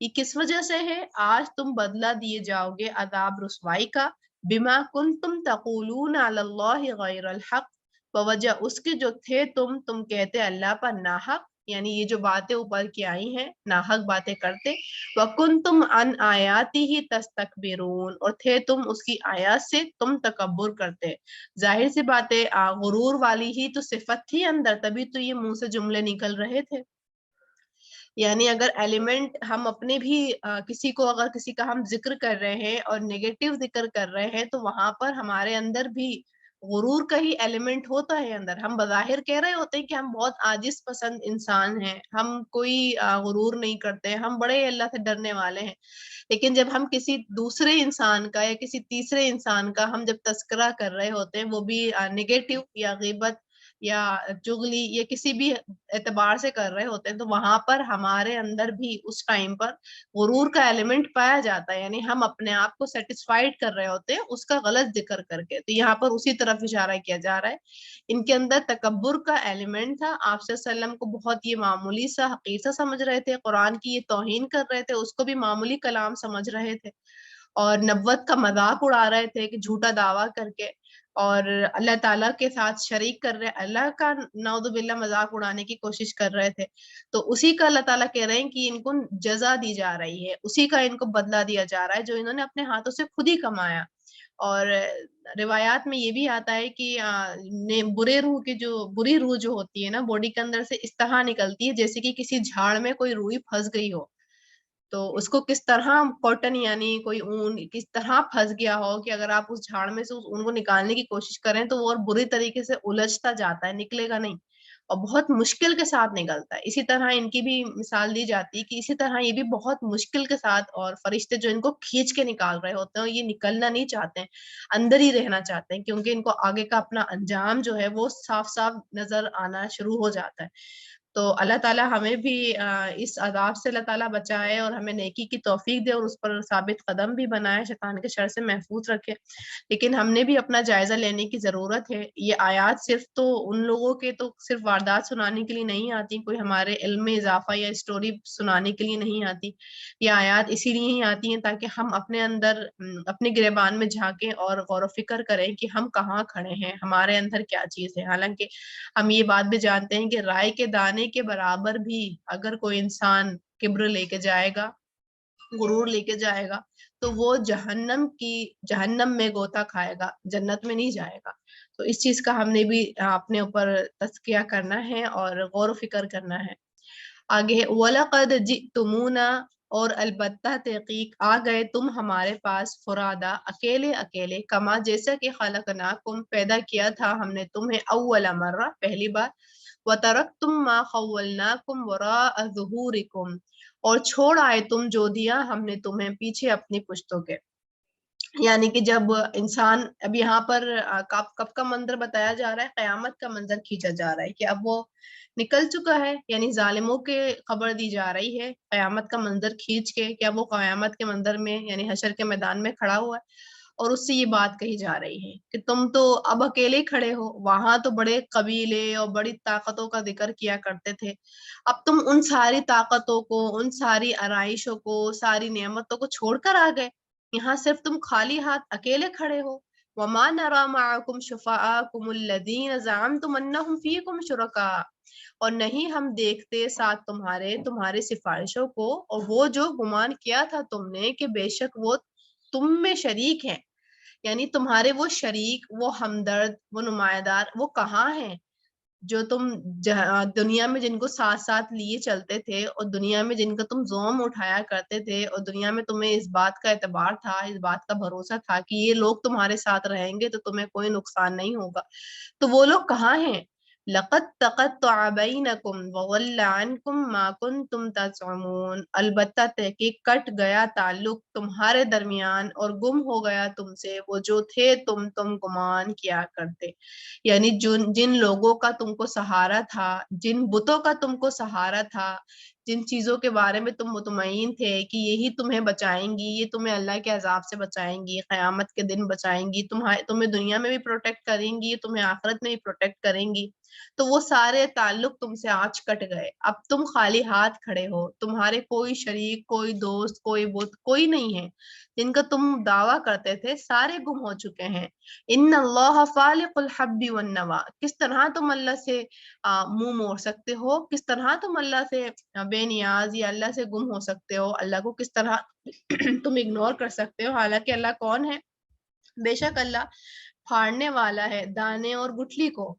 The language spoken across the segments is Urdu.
یہ کس وجہ سے ہے؟ آج تم بدلہ دیے جاؤ گے عذاب رسوائی کا، بما کنتم تقولون علی اللہ غیر الحق، بوجہ اس کے جو تھے تم کہتے اللہ پر ناحق، یعنی یہ جو باتیں اوپر کی آئی ہیں ناحق باتیں کرتے، وَكُنْتُمْ عَنْ آیَاتِهِ تَسْتَكْبِرُونَ، اور تھے تم اس کی آیات سے تم تکبر کرتے۔ ظاہر سی باتیں غرور والی ہی تو صفت تھی اندر، تبھی تو یہ منہ سے جملے نکل رہے تھے۔ یعنی اگر ایلیمنٹ ہم اپنے بھی کسی کو اگر کسی کا ہم ذکر کر رہے ہیں اور نیگیٹو ذکر کر رہے ہیں تو وہاں پر ہمارے اندر بھی غرور کا ہی ایلیمنٹ ہوتا ہے اندر۔ ہم بظاہر کہہ رہے ہوتے ہیں کہ ہم بہت عاجز پسند انسان ہیں، ہم کوئی غرور نہیں کرتے، ہم بڑے اللہ سے ڈرنے والے ہیں، لیکن جب ہم کسی دوسرے انسان کا یا کسی تیسرے انسان کا ہم جب تذکرہ کر رہے ہوتے ہیں، وہ بھی نیگیٹو یا غیبت یا چغلی یا کسی بھی اعتبار سے کر رہے ہوتے ہیں، تو وہاں پر ہمارے اندر بھی اس ٹائم پر غرور کا ایلیمنٹ پایا جاتا ہے، یعنی ہم اپنے آپ کو سیٹسفائیڈ کر رہے ہوتے ہیں اس کا غلط ذکر کر کے۔ تو یہاں پر اسی طرف اشارہ کیا جا رہا ہے، ان کے اندر تکبر کا ایلیمنٹ تھا۔ آپ صلی اللہ علیہ وسلم کو بہت یہ معمولی سا حقیقہ سمجھ رہے تھے، قرآن کی یہ توہین کر رہے تھے، اس کو بھی معمولی کلام سمجھ رہے تھے، اور نبوت کا مذاق اڑا رہے تھے کہ جھوٹا دعویٰ کر کے، اور اللہ تعالیٰ کے ساتھ شریک کر رہے، اللہ کا نعوذ باللہ مذاق اڑانے کی کوشش کر رہے تھے۔ تو اسی کا اللہ تعالیٰ کہہ رہے ہیں کہ ان کو جزا دی جا رہی ہے، اسی کا ان کو بدلہ دیا جا رہا ہے جو انہوں نے اپنے ہاتھوں سے خود ہی کمایا۔ اور روایات میں یہ بھی آتا ہے کہ بری روح جو ہوتی ہے نا باڈی کے اندر سے اس طرح نکلتی ہے جیسے کہ کسی جھاڑ میں کوئی روئی پھنس گئی ہو، تو اس کو کس طرح کاٹن یعنی کوئی اون کس طرح پھنس گیا ہو کہ اگر آپ اس جھاڑ میں سے اس اون کو نکالنے کی کوشش کریں تو وہ اور بری طریقے سے الجھتا جاتا ہے، نکلے گا نہیں، اور بہت مشکل کے ساتھ نکلتا ہے۔ اسی طرح ان کی بھی مثال دی جاتی ہے کہ اسی طرح یہ بھی بہت مشکل کے ساتھ، اور فرشتے جو ان کو کھینچ کے نکال رہے ہوتے ہیں، یہ نکلنا نہیں چاہتے ہیں، اندر ہی رہنا چاہتے ہیں، کیونکہ ان کو آگے کا اپنا انجام جو ہے وہ صاف صاف نظر آنا شروع ہو جاتا ہے۔ تو اللہ تعالیٰ ہمیں بھی اس عذاب سے اللہ تعالیٰ بچائے اور ہمیں نیکی کی توفیق دے اور اس پر ثابت قدم بھی بنائے، شیطان کے شر سے محفوظ رکھے۔ لیکن ہم نے بھی اپنا جائزہ لینے کی ضرورت ہے۔ یہ آیات صرف تو ان لوگوں کے تو صرف واردات سنانے کے لیے نہیں آتی، کوئی ہمارے علم میں اضافہ یا اسٹوری سنانے کے لیے نہیں آتی، یہ آیات اسی لیے ہی آتی ہیں تاکہ ہم اپنے اندر اپنے گریبان میں جھانکیں اور غور و فکر کریں کہ ہم کہاں کھڑے ہیں، ہمارے اندر کیا چیز ہے۔ حالانکہ ہم یہ بات بھی جانتے ہیں کہ رائے کے دانے کے برابر بھی اگر کوئی انسان کبر لے کے جائے گا، غرور لے کے جائے گا، تو وہ جہنم میں غوطہ کھائے گا، جنت میں نہیں جائے گا۔ تو اس چیز کا ہم نے بھی اپنے اوپر تزکیہ کرنا ہے اور غور و فکر کرنا ہے۔ آگے وَلَقَدْ جِئْتُمُونَا، اور البتہ تحقیق آ گئے تم ہمارے پاس، فرادا اکیلے اکیلے، کما جیسا کہ خلقناکم پیدا کیا تھا ہم نے تمہیں، اول مرہ پہلی بار، وَتَرَكْتُمْ مَا خَوَّلْنَاكُمْ وَرَاءَ ظُهُورِكُمْ، اور چھوڑ آئے تم جو دیا ہم نے تمہیں پیچھے اپنی پشتوں کے۔ یعنی کہ جب انسان اب یہاں پر کب کا منظر بتایا جا رہا ہے، قیامت کا منظر کھینچا جا رہا ہے کہ اب وہ نکل چکا ہے، یعنی ظالموں کے خبر دی جا رہی ہے قیامت کا منظر کھینچ کے، کہ اب وہ قیامت کے منظر میں یعنی حشر کے میدان میں کھڑا ہوا ہے، اور اس سے یہ بات کہی جا رہی ہے کہ تم تو اب اکیلے کھڑے ہو، وہاں تو بڑے قبیلے اور بڑی طاقتوں کا ذکر کیا کرتے تھے، اب تم ان ساری طاقتوں کو، ان ساری آرائشوں کو، ساری نعمتوں کو چھوڑ کر آ گئے، یہاں صرف تم خالی ہاتھ اکیلے کھڑے ہو۔ وَمَا نَرَى مَعَكُمْ شُفَعَاءَكُمُ الَّذِينَ زَعَمْتُمْ أَنَّهُمْ فِيكُمْ شُرَكَاءُ، اور نہیں ہم دیکھتے ساتھ تمہارے سفارشوں کو، اور وہ جو گمان کیا تھا تم نے کہ بے شک وہ تم میں شریک ہیں، یعنی تمہارے وہ شریک، وہ ہمدرد، وہ نمائندار وہ کہاں ہیں جو تم دنیا میں جن کو ساتھ ساتھ لیے چلتے تھے، اور دنیا میں جن کا تم زوم اٹھایا کرتے تھے، اور دنیا میں تمہیں اس بات کا اعتبار تھا، اس بات کا بھروسہ تھا کہ یہ لوگ تمہارے ساتھ رہیں گے تو تمہیں کوئی نقصان نہیں ہوگا، تو وہ لوگ کہاں ہیں؟ لَقَدْ تَقَطَّعَ بَيْنَكُمْ وَضَلَّ عَنْكُمْ مَا كُنْتُمْ تَزْعُمُونَ، البتہ تحقیق کٹ گیا تعلق تمہارے درمیان اور گم ہو گیا تم سے وہ جو تھے تم گمان کیا کرتے، یعنی جن لوگوں کا تم کو سہارا تھا، جن بتوں کا تم کو سہارا تھا، جن چیزوں کے بارے میں تم مطمئن تھے کہ یہی تمہیں بچائیں گی، یہ تمہیں اللہ کے عذاب سے بچائیں گی، قیامت کے دن بچائیں گی، تمہیں دنیا میں بھی پروٹیکٹ کریں گی، تمہیں آخرت میں بھی پروٹیکٹ کریں گی، تو وہ سارے تعلق تم سے آج کٹ گئے، اب تم خالی ہاتھ کھڑے ہو، تمہارے کوئی شریک، کوئی دوست، کوئی بت، کوئی نہیں ہے، جن کا تم دعویٰ کرتے تھے سارے گم ہو چکے ہیں۔ ان اللہ فالق الحب والنوا، کس طرح تم اللہ سے منہ موڑ سکتے ہو، کس طرح تم اللہ سے بے نیاز یا اللہ سے گم ہو سکتے ہو، اللہ کو کس طرح تم اگنور کر سکتے ہو، حالانکہ اللہ کون ہے؟ بے شک اللہ پھاڑنے والا ہے دانے اور گٹھلی کو،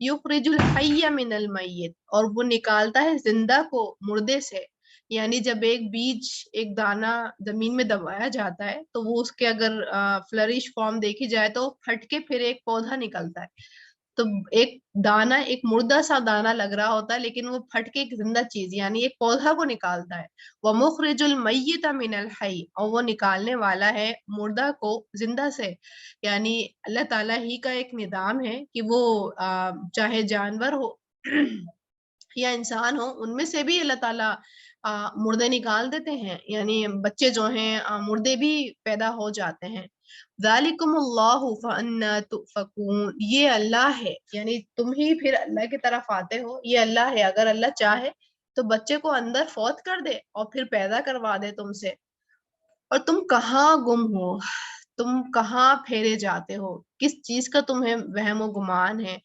یخرج الحی من المیت، اور وہ نکالتا ہے زندہ کو مردے سے، یعنی جب ایک بیج، ایک دانہ زمین میں دبایا جاتا ہے تو وہ اس کے اگر فلرش فارم دیکھی جائے تو پھٹ کے پھر ایک پودا نکلتا ہے، تو ایک دانہ، ایک مردہ سا دانہ لگ رہا ہوتا ہے لیکن وہ پھٹ کے ایک زندہ چیز یعنی ایک پودا کو نکالتا ہے۔ وَمُخْرِجُ الْمَيِّتَ مِنَ الْحَيِّ، اور وہ نکالنے والا ہے مردہ کو زندہ سے، یعنی اللہ تعالیٰ ہی کا ایک نظام ہے کہ وہ چاہے جانور ہو یا انسان ہو، ان میں سے بھی اللہ تعالیٰ مردے نکال دیتے ہیں، یعنی بچے جو ہیں مردے بھی پیدا ہو جاتے ہیں۔ ذالکم اللہ فانا تؤفکون، یہ اللہ ہے، یعنی تم ہی پھر اللہ کی طرف آتے ہو، یہ اللہ ہے، اگر اللہ چاہے تو بچے کو اندر فوت کر دے اور پھر پیدا کروا دے تم سے، اور تم کہاں گم ہو، تم کہاں پھیرے جاتے ہو، کس چیز کا تمہیں وہم و گمان ہے،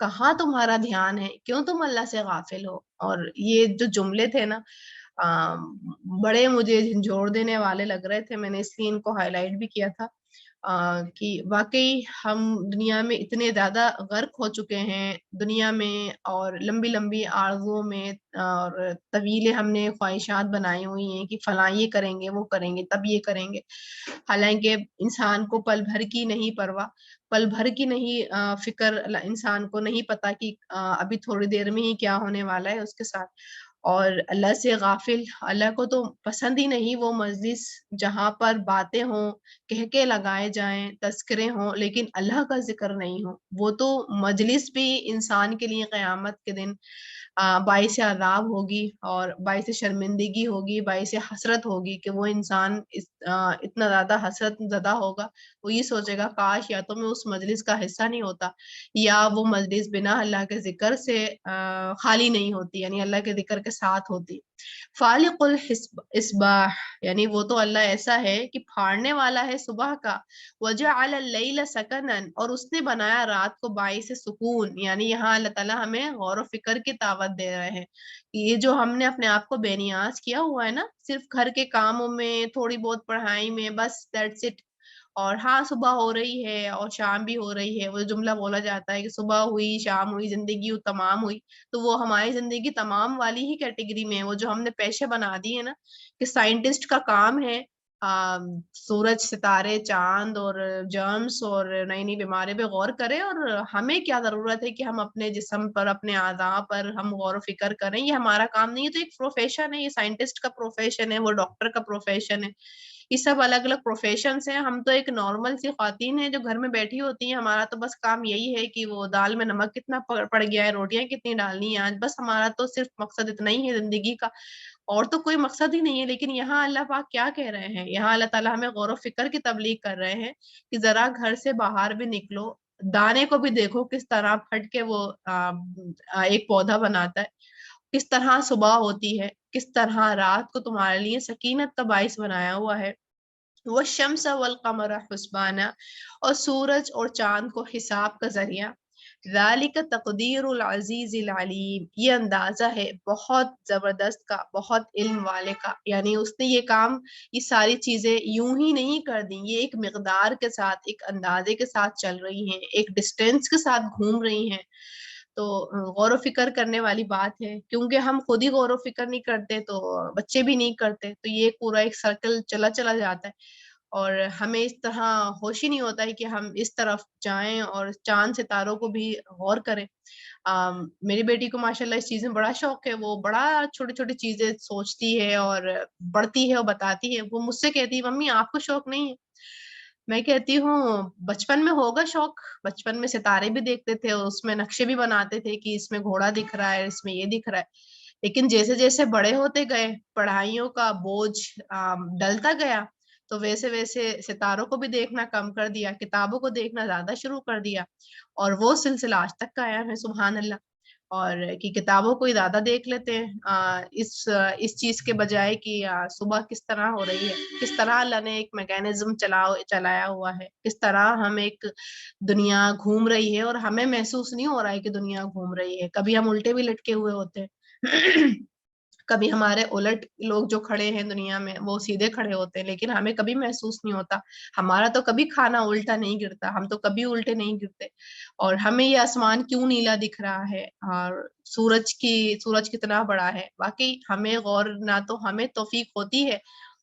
کہاں تمہارا دھیان ہے، کیوں تم اللہ سے غافل ہو۔ اور یہ جو جملے تھے نا بڑے مجھے جھنجھوڑ دینے والے لگ رہے تھے، میں نے اس لیے ان کو ہائی لائٹ بھی کیا تھا کہ واقعی ہم دنیا میں اتنے زیادہ غرق ہو چکے ہیں دنیا میں، اور لمبی لمبی آرزوؤں میں اور طویل ہم نے خواہشات بنائی ہوئی ہیں کہ فلاں یہ کریں گے، وہ کریں گے، تب یہ کریں گے، حالانکہ انسان کو پل بھر کی نہیں پرواہ، پل بھر کی نہیں فکر، انسان کو نہیں پتا کہ ابھی تھوڑی دیر میں ہی کیا ہونے والا ہے اس کے ساتھ۔ اور اللہ سے غافل، اللہ کو تو پسند ہی نہیں وہ مجلس جہاں پر باتیں ہوں، کہہ کے لگائے جائیں، تذکرے ہوں، لیکن اللہ کا ذکر نہیں ہو، وہ تو مجلس بھی انسان کے لیے قیامت کے دن باعث عذاب ہوگی اور باعث شرمندگی ہوگی، باعث حسرت ہوگی کہ وہ انسان اتنا زیادہ حسرت زدہ ہوگا، وہ یہ سوچے گا کاش یا تو میں اس مجلس کا حصہ نہیں ہوتا، یا وہ مجلس بنا اللہ کے ذکر سے خالی نہیں ہوتی، یعنی اللہ کے ذکر کے ساتھ ہوتی۔ فالق الاسباح، یعنی وہ تو اللہ ایسا ہے کہ پھاڑنے والا ہے صبح کا، وجعل اللیل سکنا، اور اس نے بنایا رات کو باعث سکون، یعنی یہاں اللہ تعالیٰ ہمیں غور و فکر کی دعوت دے رہے ہیں کہ یہ جو ہم نے اپنے آپ کو بے نیاز کیا ہوا ہے نا، صرف گھر کے کاموں میں، تھوڑی بہت پڑھائی میں، بس دیٹس اٹ، اور ہاں صبح ہو رہی ہے اور شام بھی ہو رہی ہے، وہ جملہ بولا جاتا ہے کہ صبح ہوئی، شام ہوئی، زندگی تمام ہوئی، تو وہ ہماری زندگی تمام والی ہی کیٹیگری میں ہے، وہ جو ہم نے پیشے بنا دی ہے نا کہ سائنٹسٹ کا کام ہے سورج، ستارے، چاند اور جرمس اور نئی نئی بیماری پہ غور کرے، اور ہمیں کیا ضرورت ہے کہ ہم اپنے جسم پر، اپنے اعضاء پر ہم غور و فکر کریں، یہ ہمارا کام نہیں ہے، تو ایک پروفیشن ہے، یہ سائنٹسٹ کا پروفیشن ہے، وہ ڈاکٹر کا پروفیشن ہے، یہ سب الگ الگ پروفیشنز ہیں، ہم تو ایک نارمل سی خواتین ہیں جو گھر میں بیٹھی ہوتی ہیں، ہمارا تو بس کام یہی ہے کہ وہ دال میں نمک کتنا پڑ گیا ہے، روٹیاں کتنی ڈالنی ہیں آج، بس ہمارا تو صرف مقصد اتنا ہی ہے زندگی کا، اور تو کوئی مقصد ہی نہیں ہے۔ لیکن یہاں اللہ پاک کیا کہہ رہے ہیں، یہاں اللہ تعالیٰ ہمیں غور و فکر کی تبلیغ کر رہے ہیں کہ ذرا گھر سے باہر بھی نکلو، دانے کو بھی دیکھو کس طرح پھٹ کے وہ ایک پودا بناتا ہے، کس طرح صبح ہوتی ہے، کس طرح رات کو تمہارے لیے سکینت کا باعث بنایا ہوا ہے، والشمس والقمر حسبانا، اور سورج اور چاند کو حساب کا ذریعہ، ذالک تقدیر العزیز العلیم، یہ اندازہ ہے بہت زبردست کا، بہت علم والے کا، یعنی اس نے یہ کام، یہ ساری چیزیں یوں ہی نہیں کر دی، یہ ایک مقدار کے ساتھ، ایک اندازے کے ساتھ چل رہی ہیں، ایک ڈسٹینس کے ساتھ گھوم رہی ہیں، تو غور و فکر کرنے والی بات ہے، کیونکہ ہم خود ہی غور و فکر نہیں کرتے تو بچے بھی نہیں کرتے، تو یہ پورا ایک سرکل چلا چلا جاتا ہے، اور ہمیں اس طرح ہوش ہی نہیں ہوتا ہے کہ ہم اس طرف جائیں اور چاند ستاروں کو بھی غور کریں۔ میری بیٹی کو ماشاءاللہ اس چیز میں بڑا شوق ہے، وہ بڑا چھوٹی چھوٹی چیزیں سوچتی ہے اور پڑھتی ہے اور بتاتی ہے، وہ مجھ سے کہتی ہے ممی آپ کو شوق نہیں ہے؟ میں کہتی ہوں بچپن میں ہوگا شوق، بچپن میں ستارے بھی دیکھتے تھے، اس میں نقشے بھی بناتے تھے کہ اس میں گھوڑا دکھ رہا ہے، اس میں یہ دکھ رہا ہے، لیکن جیسے جیسے بڑے ہوتے گئے، پڑھائیوں کا بوجھ ڈلتا گیا، تو ویسے ویسے ستاروں کو بھی دیکھنا کم کر دیا، کتابوں کو دیکھنا زیادہ شروع کر دیا، اور وہ سلسلہ آج تک قائم ہے سبحان اللہ۔ اور کہ کتابوں کو ہی زیادہ دیکھ لیتے ہیں اس چیز کے بجائے کہ صبح کس طرح ہو رہی ہے، کس طرح اللہ نے ایک میکینزم چلایا ہوا ہے، کس طرح ہم ایک دنیا گھوم رہی ہے اور ہمیں محسوس نہیں ہو رہا ہے کہ دنیا گھوم رہی ہے۔ کبھی ہم الٹے بھی لٹکے ہوئے ہوتے ہیں کبھی ہمارے الٹ لوگ جو کھڑے ہیں دنیا میں وہ سیدھے کھڑے ہوتے ہیں، لیکن ہمیں کبھی محسوس نہیں ہوتا۔ ہمارا تو کبھی کھانا الٹا نہیں گرتا، ہم تو کبھی الٹے نہیں گرتے، اور ہمیں یہ آسمان کیوں نیلا دکھ رہا ہے، اور سورج کتنا بڑا ہے۔ واقعی ہمیں غور نہ تو ہمیں توفیق ہوتی ہے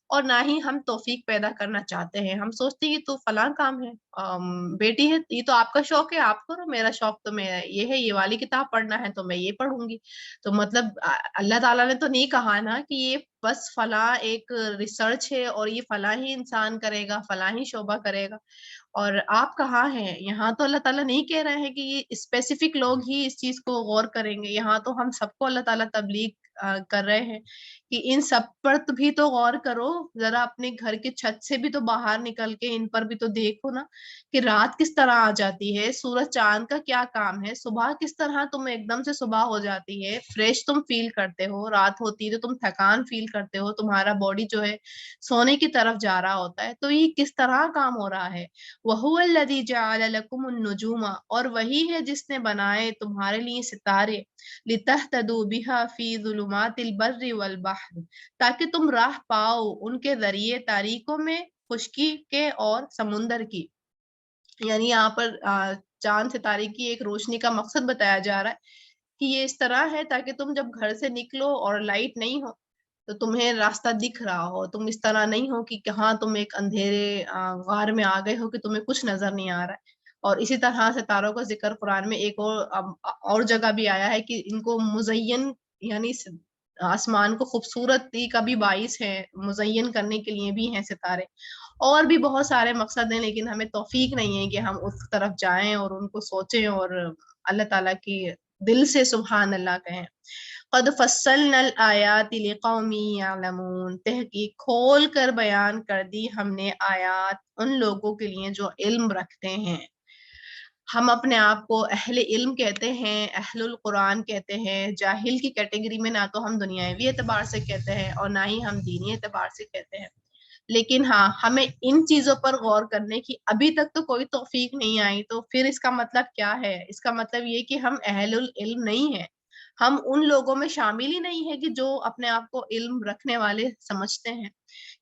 اور نہ ہی ہم توفیق پیدا کرنا چاہتے ہیں۔ ہم سوچتے ہیں یہ تو فلاں کام ہے، بیٹی ہے یہ تو آپ کا شوق ہے آپ کرو، میرا شوق تو میں یہ ہے، یہ والی کتاب پڑھنا ہے تو میں یہ پڑھوں گی۔ تو مطلب اللہ تعالیٰ نے تو نہیں کہا نا کہ یہ بس فلاں ایک ریسرچ ہے اور یہ فلاں ہی انسان کرے گا، فلاں ہی شعبہ کرے گا۔ اور آپ کہاں ہیں؟ یہاں تو اللہ تعالیٰ نہیں کہہ رہے ہیں کہ یہ اسپیسیفک لوگ ہی اس چیز کو غور کریں گے، یہاں تو ہم سب کو اللہ تعالیٰ تبلیغ کر رہے ہیں کہ ان سب پر بھی تو غور کرو، ذرا اپنے گھر کے چھت سے بھی تو باہر نکل کے ان پر بھی تو دیکھو نا کہ رات کس طرح آ جاتی ہے، سورج چاند کا کیا کام ہے، صبح کس طرح تم ایک دم سے صبح ہو جاتی ہے، فریش تم فیل کرتے ہو، رات ہوتی ہے تو تم تھکان فیل کرتے ہو، تمہارا باڈی جو ہے سونے کی طرف جا رہا ہوتا ہے، تو یہ کس طرح کام ہو رہا ہے۔ وَهُوَ الَّذِي جَعَلَ لَكُمُ النُّجُومَ، اور وہی ہے جس نے بنائے تمہارے لیے ستارے، لِتَهْتَدُوا بِهَا فِي ظُلُمَاتِ الْبَرِّ وَالْبَحْرِ، تاکہ تم راہ پاؤ ان کے ذریعے تاریکوں میں، خشکی کے اور سمندر کی۔ یعنی یہاں پر چاند ستارے کی ایک روشنی کا مقصد بتایا جا رہا ہے کہ یہ اس طرح ہے تاکہ تم جب گھر سے نکلو اور لائٹ نہیں ہو تو تمہیں راستہ دکھ رہا ہو، تم اس طرح نہیں ہو کہ کہاں تم ایک اندھیرے غار میں آ گئے ہو کہ تمہیں کچھ نظر نہیں آ رہا ہے۔ اور اسی طرح ستاروں کا ذکر قرآن میں ایک اور جگہ بھی آیا ہے کہ ان کو مزین، یعنی آسمان کو خوبصورتی کا بھی باعث ہے، مزین کرنے کے لیے بھی ہیں ستارے۔ اور بھی بہت سارے مقصد ہیں لیکن ہمیں توفیق نہیں ہے کہ ہم اس طرف جائیں اور ان کو سوچیں اور اللہ تعالیٰ کی دل سے سبحان اللہ کہیں۔ قد فصلنا الآیات لقوم یعلمون، تحقیق کھول کر بیان کر دی ہم نے آیات ان لوگوں کے لیے جو علم رکھتے ہیں۔ ہم اپنے آپ کو اہل علم کہتے ہیں، اہل القرآن کہتے ہیں، جاہل کی کیٹیگری میں نہ تو ہم دنیاوی اعتبار سے کہتے ہیں اور نہ ہی ہم دینی اعتبار سے کہتے ہیں، لیکن ہاں ہمیں ان چیزوں پر غور کرنے کی ابھی تک تو کوئی توفیق نہیں آئی۔ تو پھر اس کا مطلب کیا ہے؟ اس کا مطلب یہ کہ ہم اہل العلم نہیں ہیں، ہم ان لوگوں میں شامل ہی نہیں ہے کہ جو اپنے آپ کو علم رکھنے والے سمجھتے ہیں،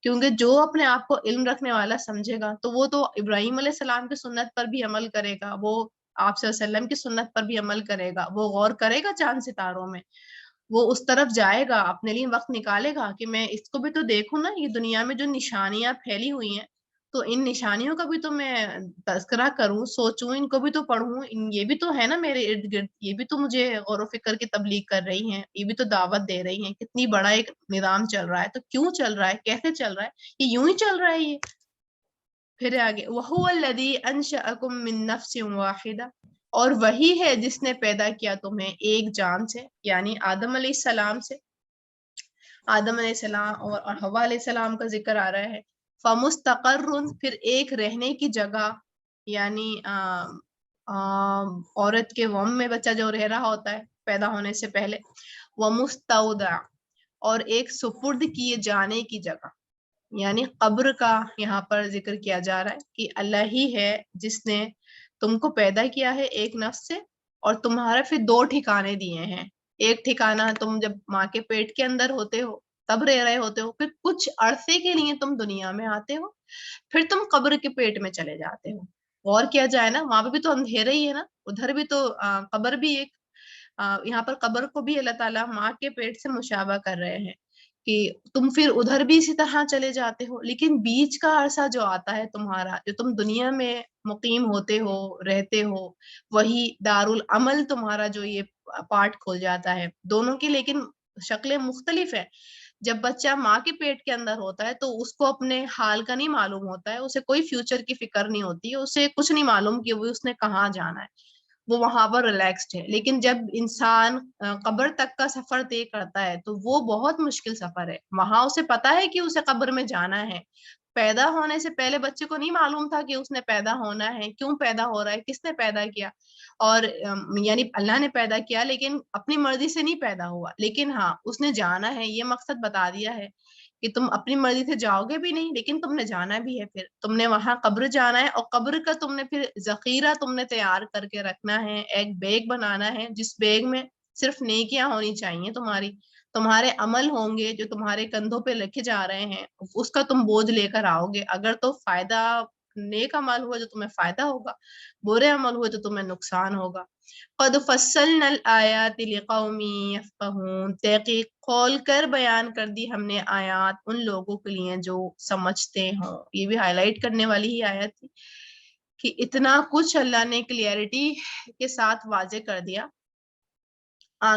کیونکہ جو اپنے آپ کو علم رکھنے والا سمجھے گا تو وہ تو ابراہیم علیہ السلام کی سنت پر بھی عمل کرے گا، وہ آپ صلی اللہ علیہ وسلم کی سنت پر بھی عمل کرے گا، وہ غور کرے گا چاند ستاروں میں، وہ اس طرف جائے گا، اپنے لیے وقت نکالے گا کہ میں اس کو بھی تو دیکھوں نا، یہ دنیا میں جو نشانیاں پھیلی ہوئی ہیں تو ان نشانیوں کا بھی تو میں تذکرہ کروں، سوچوں، ان کو بھی تو پڑھوں، یہ بھی تو ہے نا میرے ارد گرد، یہ بھی تو مجھے غور و فکر کی تبلیغ کر رہی ہیں، یہ بھی تو دعوت دے رہی ہیں، کتنی بڑا ایک نظام چل رہا ہے، تو کیوں چل رہا ہے، کیسے چل رہا ہے، یہ یوں ہی چل رہا ہے یہ۔ پھر آگے وَهُوَ الَّذِي أَنشَأَكُم مِّن نَّفْسٍ وَاحِدَةٍ، اور وہی ہے جس نے پیدا کیا تمہیں ایک جان سے، یعنی آدم علیہ السلام سے۔ آدم علیہ السلام اور حوا علیہ السلام کا ذکر آ رہا ہے۔ فَمُسْتَقَرٌ، پھر ایک رہنے کی جگہ، یعنی عورت کے وم میں بچہ جو رہ رہا ہوتا ہے پیدا ہونے سے پہلے، وَمُسْتَوْدَعٌ، اور ایک سپرد کیے جانے کی جگہ، یعنی قبر کا یہاں پر ذکر کیا جا رہا ہے کہ اللہ ہی ہے جس نے تم کو پیدا کیا ہے ایک نفس سے، اور تمہارے پھر دو ٹھکانے دیے ہیں۔ ایک ٹھکانہ تم جب ماں کے پیٹ کے اندر ہوتے ہو تب رہ رہے ہوتے ہو، پھر کچھ عرصے کے لیے تم دنیا میں آتے ہو، پھر تم قبر کے پیٹ میں چلے جاتے ہو۔ غور کیا جائے نا، وہاں پہ بھی تو اندھیرا ہی ہے نا، ادھر بھی تو قبر بھی ایک، یہاں پر قبر کو بھی اللہ تعالیٰ ماں کے پیٹ سے مشابہ کر رہے ہیں کہ تم پھر ادھر بھی اسی طرح چلے جاتے ہو، لیکن بیچ کا عرصہ جو آتا ہے تمہارا، جو تم دنیا میں مقیم ہوتے ہو، رہتے ہو، وہی دارالعمل تمہارا جو یہ پارٹ کھول جاتا ہے، دونوں کی لیکن شکلیں مختلف ہیں۔ جب بچہ ماں کے پیٹ کے اندر ہوتا ہے تو اس کو اپنے حال کا نہیں معلوم ہوتا ہے، اسے کوئی فیوچر کی فکر نہیں ہوتی ہے، اسے کچھ نہیں معلوم کہ وہ اس نے کہاں جانا ہے، وہ وہاں پر ریلیکسڈ ہے۔ لیکن جب انسان قبر تک کا سفر طے کرتا ہے تو وہ بہت مشکل سفر ہے، وہاں اسے پتا ہے کہ اسے قبر میں جانا ہے، پیدا ہونے سے پہلے بچے کو نہیں معلوم تھا کہ اس نے پیدا ہونا ہے، کیوں پیدا ہو رہا ہے، کس نے پیدا کیا، اور یعنی اللہ نے پیدا کیا لیکن اپنی مرضی سے نہیں پیدا ہوا، لیکن ہاں اس نے جانا ہے، یہ مقصد بتا دیا ہے کہ تم اپنی مرضی سے جاؤ گے بھی نہیں لیکن تم نے جانا بھی ہے، پھر تم نے وہاں قبر جانا ہے، اور قبر کا تم نے پھر ذخیرہ تم نے تیار کر کے رکھنا ہے، ایک بیگ بنانا ہے جس بیگ میں صرف نیکیاں ہونی چاہیے، تمہارے عمل ہوں گے جو تمہارے کندھوں پہ لکھے جا رہے ہیں، اس کا تم بوجھ لے کر آؤ گے، اگر تو فائدہ نیک عمل ہوا جو تمہیں فائدہ ہوگا، برے عمل ہوئے تو تمہیں نقصان ہوگا۔ قد فصلنا الآیات لقوم یفقہون، تحقیق کھول کر بیان کر دی ہم نے آیات ان لوگوں کے لیے جو سمجھتے ہوں۔ یہ بھی ہائی لائٹ کرنے والی ہی آیت تھی کہ اتنا کچھ اللہ نے کلیئرٹی کے ساتھ واضح کر دیا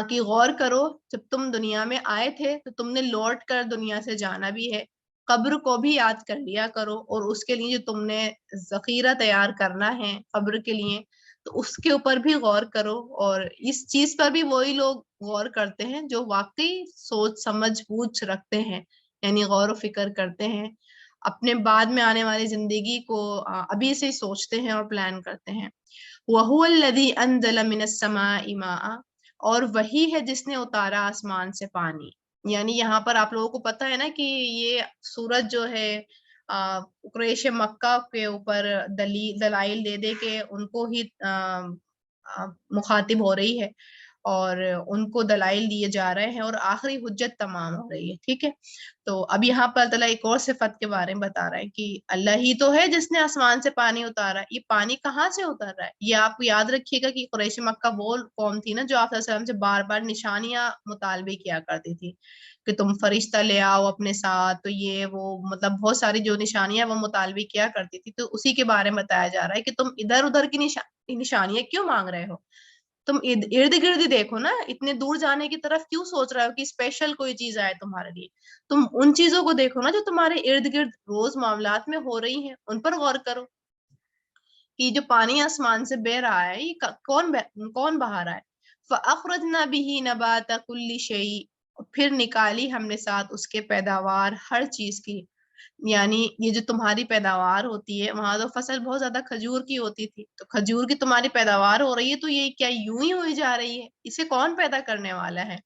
کہ غور کرو، جب تم دنیا میں آئے تھے تو تم نے لوٹ کر دنیا سے جانا بھی ہے، قبر کو بھی یاد کر لیا کرو، اور اس کے لیے جو تم نے ذخیرہ تیار کرنا ہے قبر کے لیے تو اس کے اوپر بھی غور کرو، اور اس چیز پر بھی وہی لوگ غور کرتے ہیں جو واقعی سوچ سمجھ بوجھ رکھتے ہیں، یعنی غور و فکر کرتے ہیں، اپنے بعد میں آنے والی زندگی کو ابھی سے سوچتے ہیں اور پلان کرتے ہیں۔ وَهُوَ الَّذِي أَنزَلَ مِنَ السَّمَاءِ مَاءً، اور وہی ہے جس نے اتارا آسمان سے پانی، یعنی یہاں پر آپ لوگوں کو پتہ ہے نا کہ یہ سورج جو ہے قریش مکہ کے اوپر دلائل دے دے کے ان کو ہی مخاطب ہو رہی ہے، اور ان کو دلائل دیے جا رہے ہیں اور آخری حجت تمام ہو رہی ہے، ٹھیک ہے۔ تو اب یہاں پر اللہ ایک اور صفت کے بارے میں بتا رہا ہے کہ اللہ ہی تو ہے جس نے آسمان سے پانی اتارا ہے، یہ پانی کہاں سے اتر رہا ہے؟ یہ آپ کو یاد رکھیے گا کہ قریش مکہ وہ قوم تھی نا جو آپ صلی اللہ علیہ وسلم سے بار بار نشانیاں مطالبے کیا کرتی تھی کہ تم فرشتہ لے آؤ اپنے ساتھ، تو یہ وہ مطلب بہت ساری جو نشانیاں وہ مطالبے کیا کرتی تھی، تو اسی کے بارے میں بتایا جا رہا ہے کہ تم ادھر ادھر کی نشانیاں کیوں مانگ رہے ہو؟ تم ارد گرد دیکھو نا، اتنے دور جانے کی طرف کیوں سوچ رہے ہو کہ اسپیشل کوئی چیز آئے تمہارے لیے؟ تم ان چیزوں کو دیکھو نا جو تمہارے ارد گرد روز معاملات میں ہو رہی ہیں، ان پر غور کرو کہ جو پانی آسمان سے بہ رہا ہے یہ کون بہا رہا ہے؟ فَأَخْرَجْنَا بِهِ نَبَاتَ كُلِّ شَيْءٍ، پھر نکالی ہم نے ساتھ اس کے پیداوار ہر چیز کی، یعنی یہ جو تمہاری پیداوار ہوتی ہے، وہاں تو فصل بہت زیادہ کھجور کی ہوتی تھی، تو کھجور کی تمہاری پیداوار ہو رہی ہے تو یہ کیا یوں ہی ہوئی جا رہی ہے؟ اسے کون پیدا کرنے والا ہے؟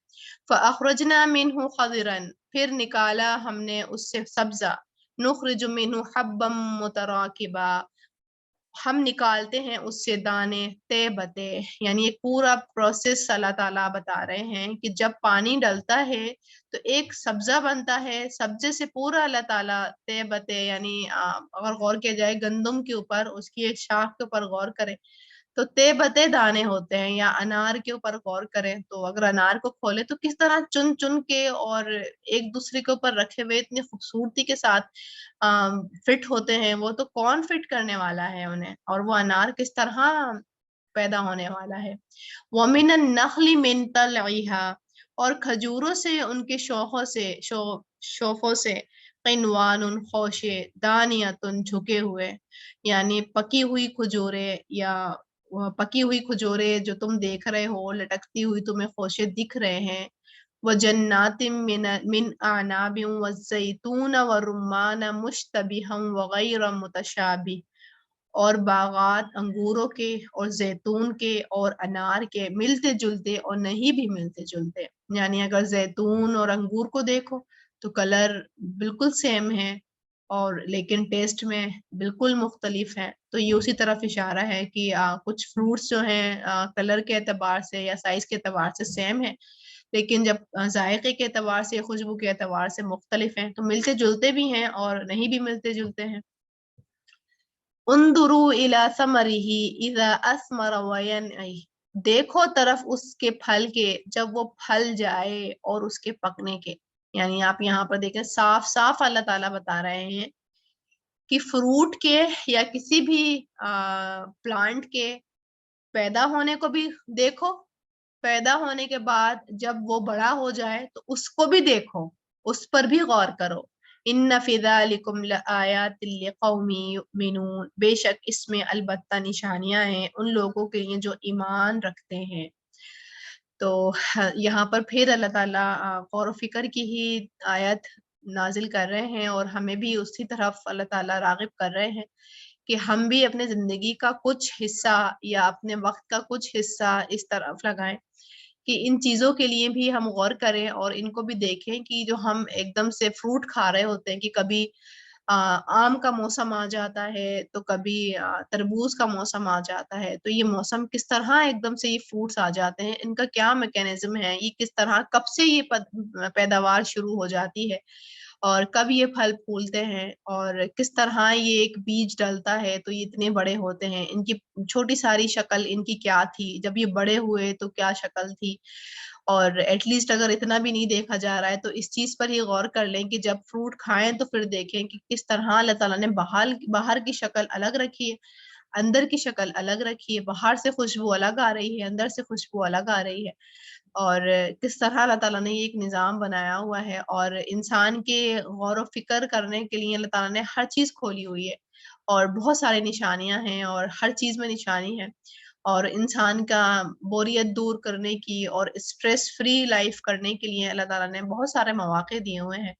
فَأَخْرَجْنَا مِنْهُ خَضِرًا، پھر نکالا ہم نے اس سے سبزہ، نُخْرِجُ مِنْهُ حَبًّا مُتَرَاكِبًا، ہم نکالتے ہیں اس سے دانے تے بتے، یعنی ایک پورا پروسیس اللہ تعالیٰ بتا رہے ہیں کہ جب پانی ڈلتا ہے تو ایک سبزہ بنتا ہے، سبزے سے پورا اللہ تعالیٰ تے بتے، یعنی اگر غور کیا جائے گندم کے اوپر، اس کی ایک شاخ کے اوپر غور کرے تو تے بتے دانے ہوتے ہیں، یا انار کے اوپر غور کریں تو اگر انار کو کھولے تو کس طرح چن چن کے اور ایک دوسرے کے اوپر رکھے ہوئے اتنی خوبصورتی کے ساتھ فٹ ہوتے ہیں، وہ تو کون فٹ کرنے والا ہے انہیں، اور وہ انار کس طرح پیدا ہونے والا ہے۔ وَمِنَ النَّخْلِ مِن طَلْعِهَا، اور کھجوروں سے ان کے شوخوں سے قنوان خوشے دانیتن جھکے ہوئے، یعنی پکی ہوئی کھجوریں، یا پکی ہوئی کھجوریں جو تم دیکھ رہے ہو لٹکتی ہوئی تمہیں خوشے دکھ رہے ہیں، وَجَنَّاتٍ مِّنْ أَعْنَابٍ وَالزَّيْتُونَ وَالرُّمَّانَ مُشْتَبِهًا وَغَيْرَ مُتَشَابِهٍ، اور باغات انگوروں کے اور زیتون کے اور انار کے ملتے جلتے اور نہیں بھی ملتے جلتے، یعنی اگر زیتون اور انگور کو دیکھو تو کلر بالکل سیم ہے اور لیکن ٹیسٹ میں بالکل مختلف ہے، تو یہ اسی طرف اشارہ ہے کہ کچھ فروٹس جو ہیں کلر کے اعتبار سے یا سائز کے اعتبار سے سیم ہے، لیکن جب ذائقے کے اعتبار سے، خوشبو کے اعتبار سے مختلف ہیں، تو ملتے جلتے بھی ہیں اور نہیں بھی ملتے جلتے ہیں۔ انظروا الى ثمره اذا اثمر وینعی، دیکھو طرف اس کے پھل کے جب وہ پھل جائے اور اس کے پکنے کے، یعنی آپ یہاں پر دیکھیں صاف صاف اللہ تعالیٰ بتا رہے ہیں کہ فروٹ کے یا کسی بھی پلانٹ کے پیدا ہونے کو بھی دیکھو، پیدا ہونے کے بعد جب وہ بڑا ہو جائے تو اس کو بھی دیکھو، اس پر بھی غور کرو۔ ان فی ذالکم لآیات لقوم یؤمنون، بے شک اس میں البتہ نشانیاں ہیں ان لوگوں کے لیے جو ایمان رکھتے ہیں۔ تو یہاں پر پھر اللہ تعالیٰ غور و فکر کی ہی آیت نازل کر رہے ہیں اور ہمیں بھی اسی طرف اللہ تعالیٰ راغب کر رہے ہیں کہ ہم بھی اپنے زندگی کا کچھ حصہ یا اپنے وقت کا کچھ حصہ اس طرف لگائیں کہ ان چیزوں کے لیے بھی ہم غور کریں اور ان کو بھی دیکھیں کہ جو ہم ایک دم سے فروٹ کھا رہے ہوتے ہیں کہ کبھی آم کا موسم آ جاتا ہے تو کبھی تربوز کا موسم آ جاتا ہے، تو یہ موسم کس طرح ایک دم سے یہ فروٹس آ جاتے ہیں، ان کا کیا میکینزم ہے، یہ کس طرح کب سے یہ پیداوار شروع ہو جاتی ہے اور کب یہ پھل پھولتے ہیں اور کس طرح یہ ایک بیج ڈلتا ہے تو یہ اتنے بڑے ہوتے ہیں، ان کی چھوٹی ساری شکل ان کی کیا تھی، جب یہ بڑے ہوئے تو کیا شکل تھی، اور ایٹ لیسٹ اگر اتنا بھی نہیں دیکھا جا رہا ہے تو اس چیز پر ہی غور کر لیں کہ جب فروٹ کھائیں تو پھر دیکھیں کہ کس طرح اللہ تعالیٰ نے باہر کی شکل الگ رکھی ہے، اندر کی شکل الگ رکھی ہے، باہر سے خوشبو الگ آ رہی ہے، اندر سے خوشبو الگ آ رہی ہے، اور کس طرح اللہ تعالیٰ نے یہ ایک نظام بنایا ہوا ہے، اور انسان کے غور و فکر کرنے کے لیے اللہ تعالیٰ نے ہر چیز کھولی ہوئی ہے اور بہت سارے نشانیاں ہیں اور ہر چیز میں نشانی ہے، اور انسان کا بوریت دور کرنے کی اور اسٹریس فری لائف کرنے کے لیے اللہ تعالیٰ نے بہت سارے مواقع دیے ہوئے ہیں،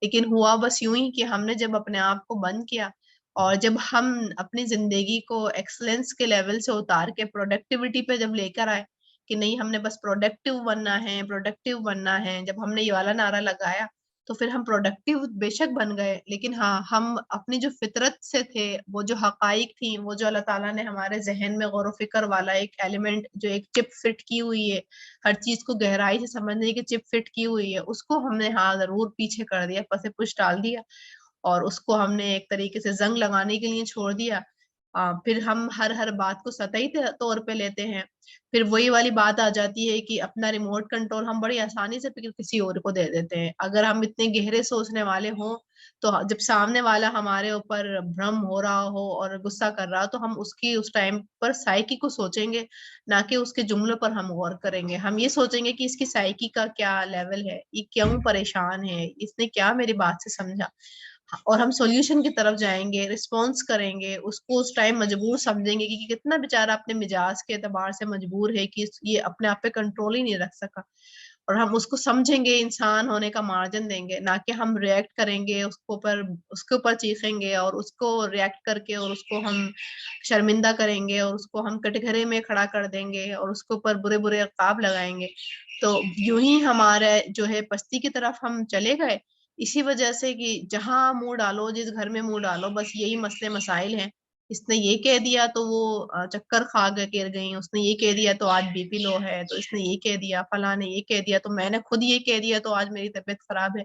لیکن ہوا بس یوں ہی کہ ہم نے جب اپنے آپ کو بند کیا اور جب ہم اپنی زندگی کو ایکسلنس کے لیول سے اتار کے پروڈکٹیوٹی پہ جب لے کر آئے کہ نہیں ہم نے بس پروڈکٹیو بننا ہے، جب ہم نے یہ والا نعرہ لگایا تو پھر ہم پروڈکٹیو بے شک بن گئے، لیکن ہاں ہم اپنی جو فطرت سے تھے، وہ جو حقائق تھیں، وہ جو اللہ تعالیٰ نے ہمارے ذہن میں غور و فکر والا ایک ایلیمنٹ جو ایک چپ فٹ کی ہوئی ہے، ہر چیز کو گہرائی سے سمجھنے کی چپ فٹ کی ہوئی ہے، اس کو ہم نے ہاں ضرور پیچھے کر دیا، پس پش ڈال دیا اور اس کو ہم نے ایک طریقے سے زنگ لگانے کے لیے چھوڑ دیا۔ پھر ہم ہر بات کو سطحی طور پہ لیتے ہیں، پھر وہی والی بات آ جاتی ہے کہ اپنا ریموٹ کنٹرول ہم بڑی آسانی سے کسی اور کو دے دیتے ہیں، اگر ہم اتنے گہرے سوچنے والے ہوں تو جب سامنے والا ہمارے اوپر بھرم ہو رہا ہو اور غصہ کر رہا ہو تو ہم اس ٹائم پر سائیکی کو سوچیں گے، نہ کہ اس کے جملوں پر ہم غور کریں گے، ہم یہ سوچیں گے کہ اس کی سائیکی کا کیا لیول ہے، یہ کیوں پریشان ہے، اس نے کیا میری بات سے سمجھا، اور ہم سولوشن کی طرف جائیں گے، رسپانس کریں گے، اس کو اس ٹائم مجبور سمجھیں گے کہ کتنا بیچارہ اپنے مزاج کے اعتبار سے مجبور ہے کہ یہ اپنے آپ پہ کنٹرول ہی نہیں رکھ سکا، اور ہم اس کو سمجھیں گے، انسان ہونے کا مارجن دیں گے، نہ کہ ہم ریئیکٹ کریں گے اس کے اوپر چیخیں گے اور اس کو ریئیکٹ کر کے اور اس کو ہم شرمندہ کریں گے اور اس کو ہم کٹگھرے میں کھڑا کر دیں گے اور اس کے اوپر برے برے عقاب لگائیں گے، تو یوں ہی ہمارے جو ہے پستی کی طرف ہم چلے گئے، اسی وجہ سے کہ جہاں منہ ڈالو، جس گھر میں منہ ڈالو، بس یہی مسئلے مسائل ہیں، اس نے یہ کہہ دیا تو وہ چکر کھا کے گر گئی، اس نے یہ کہہ دیا تو آج بی پی لو ہے، تو اس نے یہ کہہ دیا، فلاں نے یہ کہہ دیا تو میں نے خود یہ کہہ دیا تو آج میری طبیعت خراب ہے،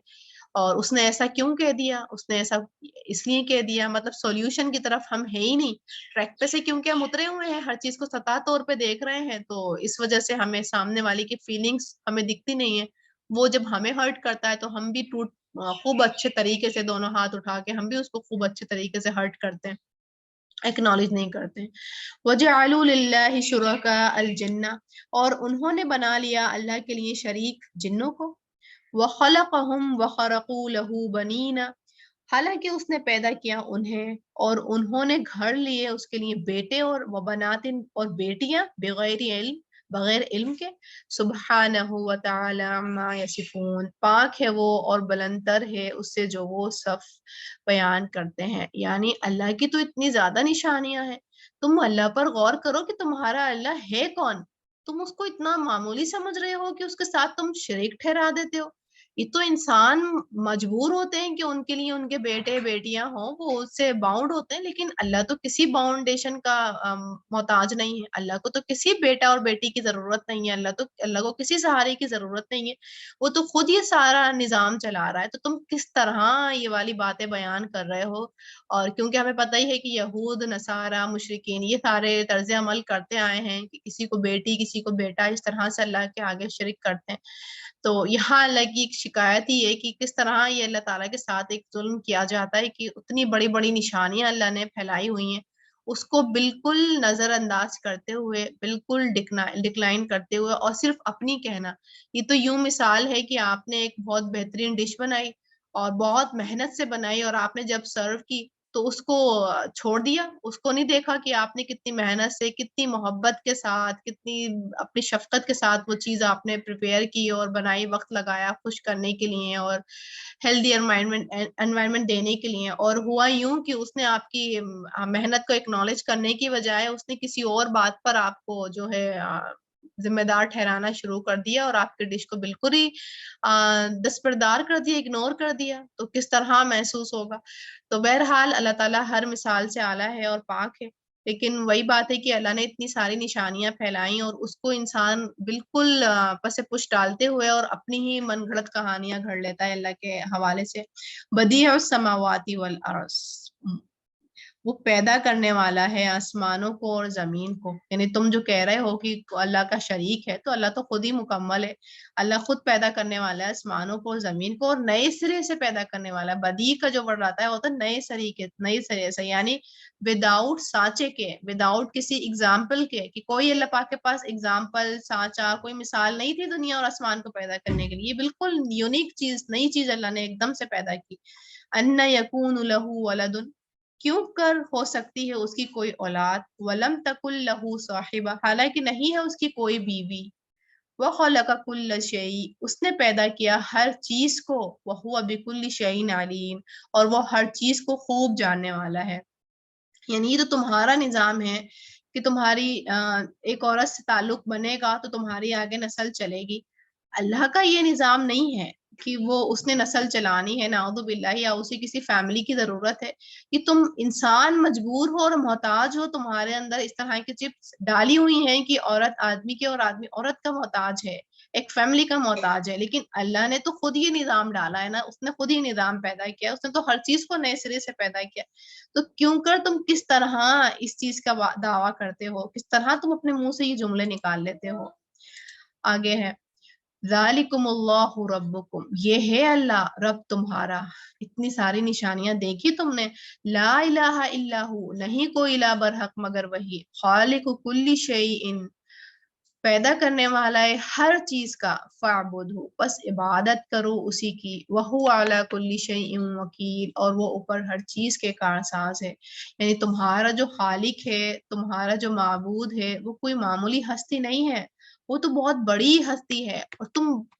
اور اس نے ایسا کیوں کہہ دیا، اس نے ایسا اس لیے کہہ دیا، مطلب سولوشن کی طرف ہم ہے ہی نہیں، ٹریک پہ سے کیونکہ ہم اترے ہوئے ہیں، ہر چیز کو سطح طور پہ دیکھ رہے ہیں، تو اس وجہ سے ہمیں سامنے والی کی فیلنگس ہمیں دکھتی نہیں ہے، وہ جب ہمیں ہرٹ کرتا ہے تو ہم بھی خوب اچھے طریقے سے دونوں ہاتھ اٹھا کے ہم بھی اس کو خوب اچھے طریقے سے ہرٹ کرتے ہیں، ایکنالج نہیں کرتے ہیں۔ وَجَعَلُوا لِلَّهِ شُرَكَاءَ الْجِنَّ، اور انہوں نے بنا لیا اللہ کے لیے شریک جنوں کو، وَخَلَقَهُمْ وَخَرَقُوا لَهُ بَنِينَ، حالانکہ اس نے پیدا کیا انہیں اور انہوں نے گھڑ لیے اس کے لیے بیٹے اور وبناتن اور بیٹیاں بغیر علم کے، سبحانہ وتعالی عما یصفون، پاک ہے وہ اور بلندر ہے اس سے جو وہ صف بیان کرتے ہیں، یعنی اللہ کی تو اتنی زیادہ نشانیاں ہیں، تم اللہ پر غور کرو کہ تمہارا اللہ ہے کون، تم اس کو اتنا معمولی سمجھ رہے ہو کہ اس کے ساتھ تم شریک ٹھہرا دیتے ہو، یہ تو انسان مجبور ہوتے ہیں کہ ان کے لیے ان کے بیٹے بیٹیاں ہوں، وہ اس سے باؤنڈ ہوتے ہیں، لیکن اللہ تو کسی باؤنڈیشن کا محتاج نہیں ہے، اللہ کو تو کسی بیٹا اور بیٹی کی ضرورت نہیں ہے، اللہ کو کسی سہارے کی ضرورت نہیں ہے، وہ تو خود یہ سارا نظام چلا رہا ہے، تو تم کس طرح یہ والی باتیں بیان کر رہے ہو، اور کیونکہ ہمیں پتہ ہی ہے کہ یہود نصارہ مشرکین یہ سارے طرز عمل کرتے آئے ہیں کہ کسی کو بیٹی کسی کو بیٹا اس طرح سے اللہ کے آگے شرک کرتے ہیں، تو یہاں اللہ کی ایک شکایت ہی ہے کہ کس طرح یہ اللہ تعالیٰ کے ساتھ ایک ظلم کیا جاتا ہے کہ اتنی بڑی بڑی نشانیاں اللہ نے پھیلائی ہوئی ہیں، اس کو بالکل نظر انداز کرتے ہوئے، بالکل ڈکلائن کرتے ہوئے اور صرف اپنی کہنا، یہ تو یوں مثال ہے کہ آپ نے ایک بہت بہترین ڈش بنائی اور بہت محنت سے بنائی اور آپ نے جب سرو کی تو اس کو چھوڑ دیا، اس کو نہیں دیکھا کہ آپ نے کتنی محنت سے، کتنی محبت کے ساتھ، کتنی اپنی شفقت کے ساتھ وہ چیز آپ نے پریپیئر کی اور بنائی، وقت لگایا خوش کرنے کے لیے اور ہیلدی انوائرمنٹ دینے کے لیے، اور ہوا یوں کہ اس نے آپ کی محنت کو ایکنالج کرنے کی بجائے اس نے کسی اور بات پر آپ کو جو ہے ذمہ دار ٹھہرانا شروع کر دیا اور آپ کی ڈش کو بالکل ہی دستبردار کر دیا، اگنور کر دیا، تو کس طرح محسوس ہوگا. تو بہرحال اللہ تعالیٰ ہر مثال سے اعلیٰ ہے اور پاک ہے، لیکن وہی بات ہے کہ اللہ نے اتنی ساری نشانیاں پھیلائیں اور اس کو انسان بالکل پس پش ڈالتے ہوئے اور اپنی ہی من گھڑت کہانیاں گھڑ لیتا ہے اللہ کے حوالے سے. بدیع السماوات والارض، وہ پیدا کرنے والا ہے آسمانوں کو اور زمین کو. یعنی تم جو کہہ رہے ہو کہ اللہ کا شریک ہے، تو اللہ تو خود ہی مکمل ہے. اللہ خود پیدا کرنے والا ہے آسمانوں کو اور زمین کو، اور نئے سرے سے پیدا کرنے والا ہے. بدیع کا جو ورڈ آتا ہے وہ تو نئے سرے سے، یعنی وداؤٹ سانچے کے، وداؤٹ کسی ایگزامپل کے، کہ کوئی اللہ پاک کے پاس ایگزامپل، سانچہ، کوئی مثال نہیں تھی دنیا اور آسمان کو پیدا کرنے کے لیے. یہ بالکل یونیک چیز، نئی چیز اللہ نے ایک دم سے پیدا کی. ان یکون لہ ولد، کیوں کر ہو سکتی ہے اس کی کوئی اولاد. ولم تکن لہ صاحبہ، حالانکہ نہیں ہے اس کی کوئی بیوی. وخلق کل شیء، اس نے پیدا کیا ہر چیز کو. وہو بکل شیء علیم، اور وہ ہر چیز کو خوب جاننے والا ہے. یعنی یہ تو تمہارا نظام ہے کہ تمہاری ایک عورت سے تعلق بنے گا تو تمہاری آگے نسل چلے گی. اللہ کا یہ نظام نہیں ہے کہ وہ اس نے نسل چلانی ہے، نعوذ باللہ، یا اسے کسی فیملی کی ضرورت ہے. کہ تم انسان مجبور ہو اور محتاج ہو، تمہارے اندر اس طرح کی چپس ڈالی ہوئی ہیں کہ عورت آدمی کی اور آدمی عورت کا محتاج ہے، ایک فیملی کا محتاج ہے. لیکن اللہ نے تو خود یہ نظام ڈالا ہے نا، اس نے خود ہی نظام پیدا کیا، اس نے تو ہر چیز کو نئے سرے سے پیدا کیا. تو کیوں کر تم کس طرح اس چیز کا دعویٰ کرتے ہو، کس طرح تم اپنے منہ سے یہ جملے نکال لیتے ہو. آگے ہے ذالکم اللہ ربکم، یہ ہے اللہ رب تمہارا. اتنی ساری نشانیاں دیکھی تم نے. لا الہ الا ہو، نہیں کوئی الہ برحق مگر وہی. خالق کل شیء، پیدا کرنے والا ہے ہر چیز کا. فاعبدہ، بس عبادت کرو اسی کی. وہو علی کل شیء وکیل، اور وہ اوپر ہر چیز کے کارساز ہے. یعنی تمہارا جو خالق ہے، تمہارا جو معبود ہے، وہ کوئی معمولی ہستی نہیں ہے، وہ تو بہت بڑی ہستی ہے. اور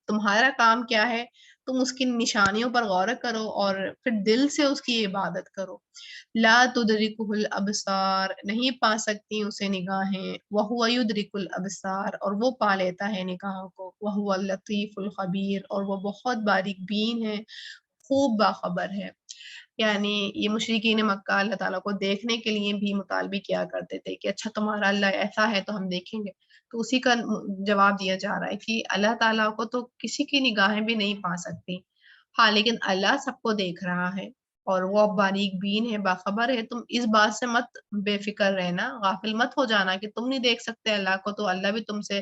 تمہارا کام کیا ہے؟ تم اس کی نشانیوں پر غور کرو اور پھر دل سے اس کی عبادت کرو. لا تدرکہ الابصار، نہیں پا سکتی اسے نگاہیں. وہو یدرک الابصار، اور وہ پا لیتا ہے نگاہوں کو. وہو اللطیف الخبیر، اور وہ بہت باریک بین ہے، خوب باخبر ہے. یعنی یہ مشرکین مکہ اللہ تعالیٰ کو دیکھنے کے لیے بھی مطالبے کیا کرتے تھے کہ اچھا تمہارا اللہ ایسا ہے تو ہم دیکھیں گے. تو اسی کا جواب دیا جا رہا ہے کہ اللہ تعالیٰ کو تو کسی کی نگاہیں بھی نہیں پا سکتی. ہاں لیکن اللہ سب کو دیکھ رہا ہے اور وہ باریک بین ہے، باخبر ہے. تم اس بات سے مت بے فکر رہنا، غافل مت ہو جانا کہ تم نہیں دیکھ سکتے اللہ کو، تو اللہ بھی تم سے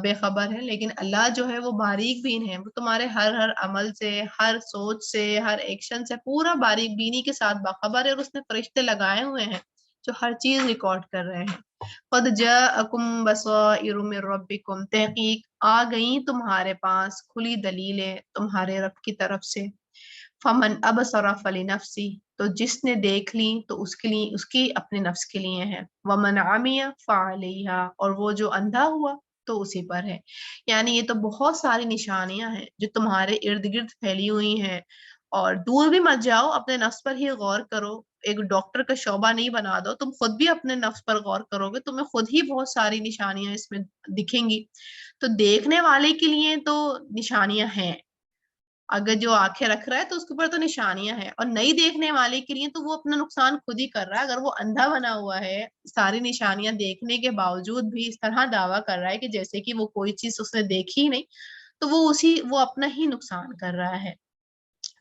بے خبر ہے. لیکن اللہ جو ہے وہ باریک بین ہے، وہ تمہارے ہر عمل سے، ہر سوچ سے، ہر ایکشن سے پورا باریک بینی کے ساتھ باخبر ہے. اور اس نے فرشتے لگائے ہوئے ہیں جو ہر چیز ریکارڈ کر رہے ہیں. قد جاءکم بصائر من ربکم، تحقیق آ گئی تمہارے پاس کھلی دلیلیں تمہارے رب کی طرف سے. فمن ابصر فلنفسی، تو جس نے دیکھ لی تو اس کے لیے، اس کی اپنے نفس کے لیے ہے. ومن عمی فعلیہا، اور وہ جو اندھا ہوا تو اسی پر ہے. یعنی یہ تو بہت ساری نشانیاں ہیں جو تمہارے ارد گرد پھیلی ہوئی ہیں. اور دور بھی مت جاؤ، اپنے نفس پر ہی غور کرو. ایک ڈاکٹر کا شعبہ نہیں بنا دو، تم خود بھی اپنے نفس پر غور کرو گے، تمہیں خود ہی بہت ساری نشانیاں اس میں دکھیں گی. تو دیکھنے والے کے لیے تو نشانیاں ہیں، اگر جو آنکھیں رکھ رہا ہے تو اس کے اوپر تو نشانیاں ہیں. اور نہیں دیکھنے والے کے لیے تو وہ اپنا نقصان خود ہی کر رہا ہے. اگر وہ اندھا بنا ہوا ہے، ساری نشانیاں دیکھنے کے باوجود بھی اس طرح دعویٰ کر رہا ہے کہ جیسے کہ وہ کوئی چیز اس نے دیکھی ہی نہیں، تو وہ اپنا ہی نقصان کر رہا ہے.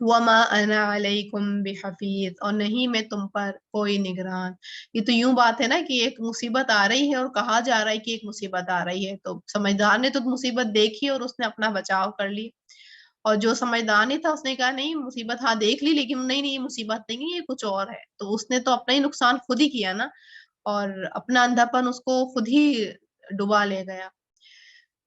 وما انا علیکم بحفیظ، اور نہیں میں تم پر کوئی نگران. یہ تو یوں بات ہے نا کہ ایک مصیبت آ رہی ہے اور کہا جا رہا ہے کہ ایک مصیبت آ رہی ہے، تو سمجھدار نے تو مصیبت دیکھی اور اس نے اپنا بچاؤ کر لی. اور جو سمجھدار نہیں تھا اس نے کہا نہیں مصیبت ہاں دیکھ لی، لیکن نہیں یہ مصیبت نہیں ہے، یہ کچھ اور ہے. تو اس نے تو اپنا ہی نقصان خود ہی کیا نا، اور اپنا اندھا پن اس کو خود ہی ڈبا لے گیا.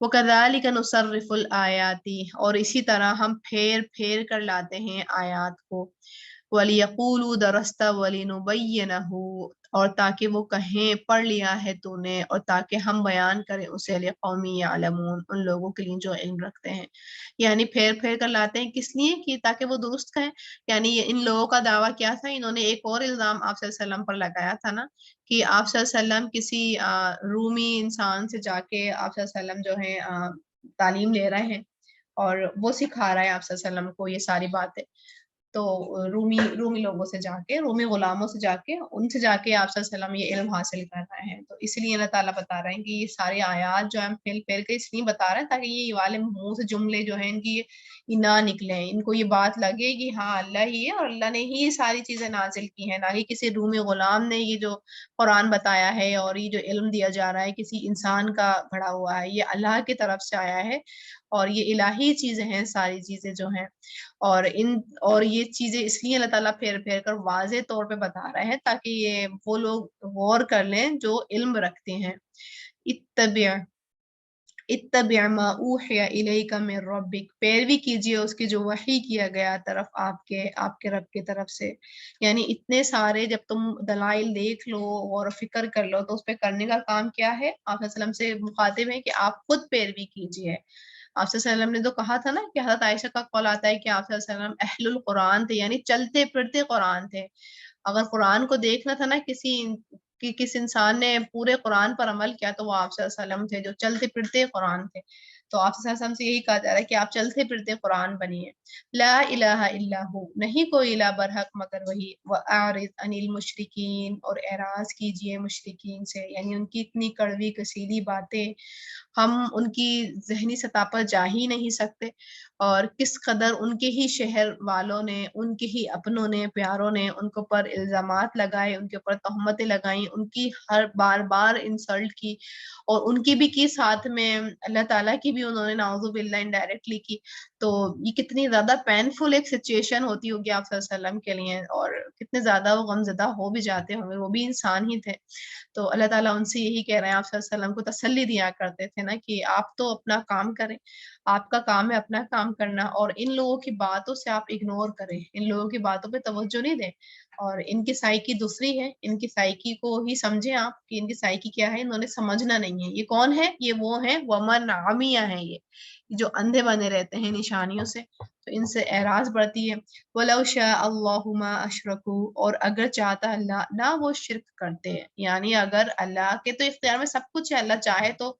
وَكَذَلِكَ نُصَرِّفُ الْآيَاتِ، اور اسی طرح ہم پھیر پھیر کر لاتے ہیں آیات کو. وَلِيَقُولُوا دَرَسْتَ وَلِنُبَيِّنَهُ، اور تاکہ وہ کہیں پڑھ لیا ہے تو نے، اور تاکہ ہم بیان کریں اسے لِقَوْمٍ يَعْلَمُونَ، ان لوگوں کے لیے جو علم رکھتے ہیں. یعنی پھیر پھیر کر لاتے ہیں، کس لیے؟ کہ تاکہ وہ درست کہیں. یعنی ان لوگوں کا دعویٰ کیا تھا؟ انہوں نے ایک اور الزام آپ صلی اللہ علیہ وسلم پر لگایا تھا نا، کہ آپ صلی اللہ علیہ وسلم کسی رومی انسان سے جا کے آپ صلی اللہ علیہ وسلم جو ہے تعلیم لے رہے ہیں، اور وہ سکھا رہا ہے آپ صلی اللہ علیہ وسلم کو یہ ساری باتیں. تو رومی لوگوں سے جا کے، رومی غلاموں سے جا کے، ان سے جا کے آپ صلی اللہ علیہ وسلم یہ علم حاصل کر رہے ہیں. تو اس لیے اللہ تعالیٰ بتا رہے ہیں کہ یہ سارے آیات جو ہم پھیل پھیل کے اس لیے بتا رہے ہیں تاکہ یہ والے منہ سے جملے جو ہیں ان کی یہ نہ نکلیں، ان کو یہ بات لگے کہ ہاں اللہ ہی ہے اور اللہ نے ہی یہ ساری چیزیں نازل کی ہیں، نہ کہ کسی رومی غلام نے یہ جو قرآن بتایا ہے اور یہ جو علم دیا جا رہا ہے کسی انسان کا گھڑا ہوا ہے. یہ اللہ کی طرف سے آیا ہے اور یہ الہی چیزیں ہیں ساری چیزیں جو ہیں. اور یہ چیزیں اس لیے اللہ تعالیٰ پھیر پھیر کر واضح طور پہ بتا رہے ہیں تاکہ یہ وہ لوگ غور کر لیں جو علم رکھتے ہیں. اتبع ما اوحی الیک من ربک، پیروی کیجئے اس کی جو وحی کیا گیا طرف آپ کے رب کی طرف سے. یعنی اتنے سارے جب تم دلائل دیکھ لو اور فکر کر لو تو اس پہ کرنے کا کام کیا ہے؟ آپ علیہ وسلم سے مخاطب ہے کہ آپ خود پیروی کیجئے. آپ صلی اللہ علیہ وسلم نے تو کہا تھا نا کہ حضرت عائشہ کا قول آتا ہے کہ آپ صلی اللہ علیہ وسلم اہل القرآن تھے، یعنی چلتے پھرتے قرآن تھے. اگر قرآن کو دیکھنا تھا نا کس انسان نے پورے قرآن پر عمل کیا تو وہ آپ صلی اللہ علیہ وسلم تھے جو چلتے پھرتے قرآن تھے. تو آپ صلی اللہ علیہ وسلم سے یہی کہا جا رہا ہے کہ آپ چلتے پھرتے قرآن بنیے. لا الہ الا ہو، نہیں کوئی الہ برحق مگر وہی. وَأَعْرِضْ عَنِ الْمُشْرِكِينَ، اور اعراض کیجئے مشرکین سے، یعنی ان کی اتنی کڑوی کسیلی باتیں ہم ان کی ذہنی سطح پر جا ہی نہیں سکتے. اور کس قدر ان کے ہی شہر والوں نے، ان کے ہی اپنوں نے، پیاروں نے ان کے اوپر الزامات لگائے، ان کے اوپر تہمتیں لگائیں، ان کی ہر بار انسلٹ کی، اور ان کی بھی کی ساتھ میں اللہ تعالیٰ کی بھی انہوں نے نعوذ باللہ انڈائریکٹلی کی. تو یہ کتنی زیادہ پینفل ایک سچویشن ہوتی ہوگی آپ صلی اللہ علیہ وسلم کے لیے، اور کتنے زیادہ وہ غمزدہ ہو بھی جاتے ہوں گے، وہ بھی انسان ہی تھے. تو اللہ تعالیٰ ان سے یہی کہہ رہے ہیں، آپ صلی اللہ علیہ وسلم کو تسلی دیا کرتے تھے نا کہ آپ تو اپنا کام کریں، آپ کا کام ہے اپنا کام کرنا، اور ان لوگوں کی باتوں سے آپ اگنور کریں، ان لوگوں کی باتوں پہ توجہ نہیں دیں. اور ان کی سائیکی دوسری ہے، ان کی سائیکی کو ہی سمجھیں آپ کہ ان کی سائیکی کیا ہے. انہوں نے سمجھنا نہیں ہے یہ کون ہے، یہ وہ ہیں ومن عمیہ ہیں، یہ جو اندھے بنے رہتے ہیں نشانیوں سے. تو ان سے اعراض بڑھتی ہے. وَلَوْ شَاءَ اللَّهُ مَا أَشْرَكُوا، اور اگر چاہتا اللہ نہ وہ شرک کرتے ہیں. یعنی اگر اللہ کے تو اختیار میں سب کچھ ہے، اللہ چاہے تو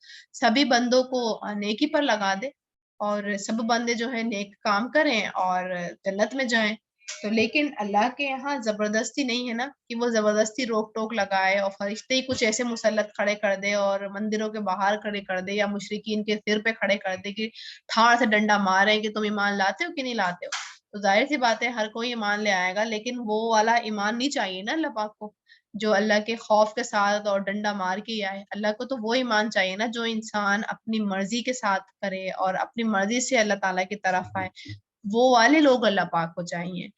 سبھی بندوں کو نیکی پر لگا دے اور سب بندے جو ہیں نیک کام کریں اور جنت میں جائیں. تو لیکن اللہ کے یہاں زبردستی نہیں ہے نا کہ وہ زبردستی روک ٹوک لگائے اور فرشتے ہی کچھ ایسے مسلط کھڑے کر دے اور مندروں کے باہر کھڑے کر دے یا مشرکین کے سر پہ کھڑے کر دے کہ تھاڑ سے ڈنڈا مارے کہ تم ایمان لاتے ہو کہ نہیں لاتے ہو. تو ظاہر سی بات ہے ہر کوئی ایمان لے آئے گا، لیکن وہ والا ایمان نہیں چاہیے نا اللہ پاک کو جو اللہ کے خوف کے ساتھ اور ڈنڈا مار کے ہی آئے. اللہ کو تو وہ ایمان چاہیے نا جو انسان اپنی مرضی کے ساتھ کرے اور اپنی مرضی سے اللہ تعالیٰ کی طرف آئے، وہ والے لوگ اللہ پاک کو چاہیے.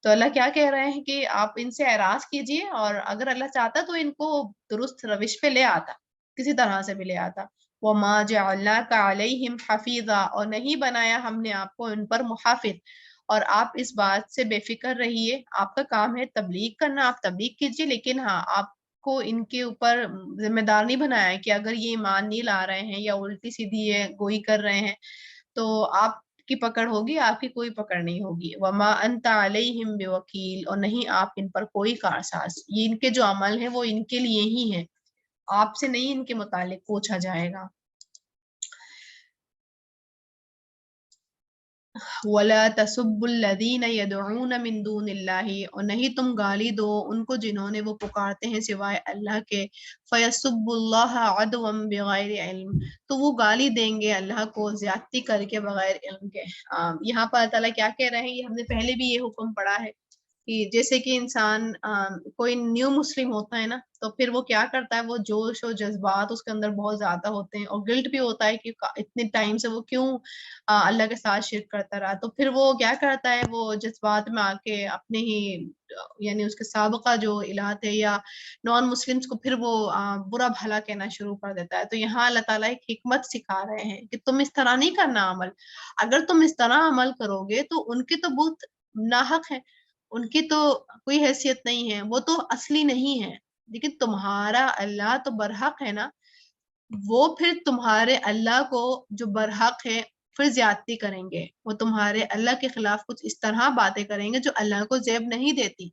تو اللہ کیا کہہ رہے ہیں کہ آپ ان سے اعراض کیجئے، اور اگر اللہ چاہتا تو ان کو درست روش پہ لے آتا، کسی طرح سے بھی لے آتا. وَمَا جَعَلْنَاكَ عَلَيْهِمْ حَفِيظًا، اور نہیں بنایا ہم نے آپ کو ان پر محافظ. اور آپ اس بات سے بے فکر رہیے، آپ کا کام ہے تبلیغ کرنا، آپ تبلیغ کیجئے، لیکن ہاں آپ کو ان کے اوپر ذمہ دار نہیں بنایا کہ اگر یہ ایمان نہیں لا رہے ہیں یا الٹی سیدھی یہ گوئی کر رہے ہیں تو آپ کی پکڑ ہوگی، آپ کی کوئی پکڑ نہیں ہوگی. وما انت علیہم بوکیل، اور نہیں آپ ان پر کوئی کارساز. یہ ان کے جو عمل ہے وہ ان کے لیے ہی ہے، آپ سے نہیں ان کے متعلق پوچھا جائے گا. وَلَا تَسُبُّوا الَّذِينَ يَدْعُونَ مِن دُونِ اللَّهِ، اور نہیں تم گالی دو ان کو جنہوں نے وہ پکارتے ہیں سوائے اللہ کے. فَيَسُبُّوا اللَّهَ عَدْوًا بِغَيْرِ عِلْمٍ، تو وہ گالی دیں گے اللہ کو زیادتی کر کے بغیر علم کے. یہاں پر اللہ تعالیٰ کیا کہہ رہے ہیں، یہ ہم نے پہلے بھی یہ حکم پڑھا ہے کہ جیسے کہ انسان کوئی نیو مسلم ہوتا ہے نا تو پھر وہ کیا کرتا ہے، وہ جوش و جذبات اس کے اندر بہت زیادہ ہوتے ہیں اور گلٹ بھی ہوتا ہے کہ اتنے ٹائم سے وہ کیوں اللہ کے ساتھ شرک کرتا رہا. تو پھر وہ کیا کرتا ہے، وہ جذبات میں آ کے اپنے ہی یعنی اس کے سابقہ جو الہ تھے یا نان مسلمس کو پھر وہ برا بھلا کہنا شروع کر دیتا ہے. تو یہاں اللہ تعالیٰ ایک حکمت سکھا رہے ہیں کہ تم اس طرح نہیں کرنا عمل. اگر تم اس طرح عمل کرو گے تو ان کے تو بت ناحق ہے، ان کی تو کوئی حیثیت نہیں ہے، وہ تو اصلی نہیں ہے، لیکن تمہارا اللہ تو برحق ہے نا، وہ پھر تمہارے اللہ کو جو برحق ہے پھر زیادتی کریں گے، وہ تمہارے اللہ کے خلاف کچھ اس طرح باتیں کریں گے جو اللہ کو زیب نہیں دیتی،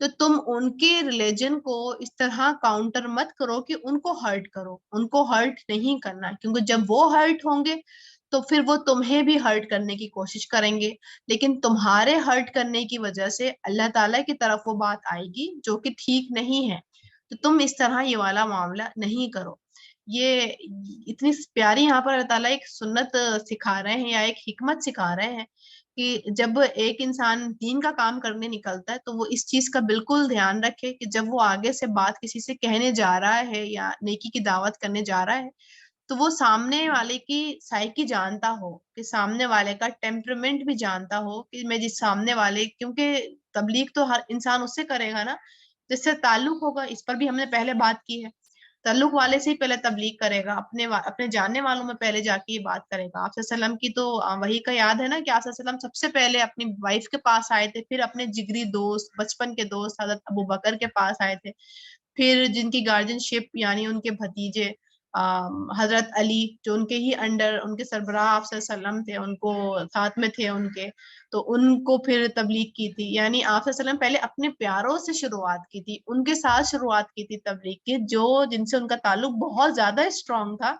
تو تم ان کے ریلیجن کو اس طرح کاؤنٹر مت کرو کہ ان کو ہرٹ کرو، ان کو ہرٹ نہیں کرنا، کیونکہ جب وہ ہرٹ ہوں گے تو پھر وہ تمہیں بھی ہرٹ کرنے کی کوشش کریں گے، لیکن تمہارے ہرٹ کرنے کی وجہ سے اللہ تعالیٰ کی طرف وہ بات آئے گی جو کہ ٹھیک نہیں ہے، تو تم اس طرح یہ والا معاملہ نہیں کرو۔ یہ اتنی پیاری یہاں پر اللہ تعالیٰ ایک سنت سکھا رہے ہیں یا ایک حکمت سکھا رہے ہیں کہ جب ایک انسان دین کا کام کرنے نکلتا ہے تو وہ اس چیز کا بالکل دھیان رکھے کہ جب وہ آگے سے بات کسی سے کہنے جا رہا ہے یا نیکی کی دعوت کرنے جا رہا ہے تو وہ سامنے والے کی سائیکی جانتا ہو، کہ سامنے والے کا ٹیمپرمنٹ بھی جانتا ہو، کہ میں جس سامنے والے، کیونکہ تبلیغ تو ہر انسان اس سے کرے گا نا جس سے تعلق ہوگا، اس پر بھی ہم نے پہلے بات کی ہے، تعلق والے سے ہی پہلے تبلیغ کرے گا، اپنے جاننے والوں میں پہلے جا کے یہ بات کرے گا۔ آپ صلی اللہ علیہ وسلم کی تو وہی کا یاد ہے نا کہ آپ صلی اللہ علیہ وسلم سب سے پہلے اپنی وائف کے پاس آئے تھے، پھر اپنے جگری دوست، بچپن کے دوست حضرت ابو بکر کے پاس آئے تھے، پھر جن کی گارجن شپ یعنی ان کے بھتیجے حضرت علی جو ان کے ہی انڈر ان کے سربراہ آپ صلی اللہ علیہ وسلم تھے، ان کو ساتھ میں تھے ان کے، تو ان کو پھر تبلیغ کی تھی، یعنی آپ صلی اللہ علیہ وسلم پہلے اپنے پیاروں سے شروعات کی تھی، ان کے ساتھ شروعات کی تھی تبلیغ کی، جن سے ان کا تعلق بہت زیادہ اسٹرانگ تھا،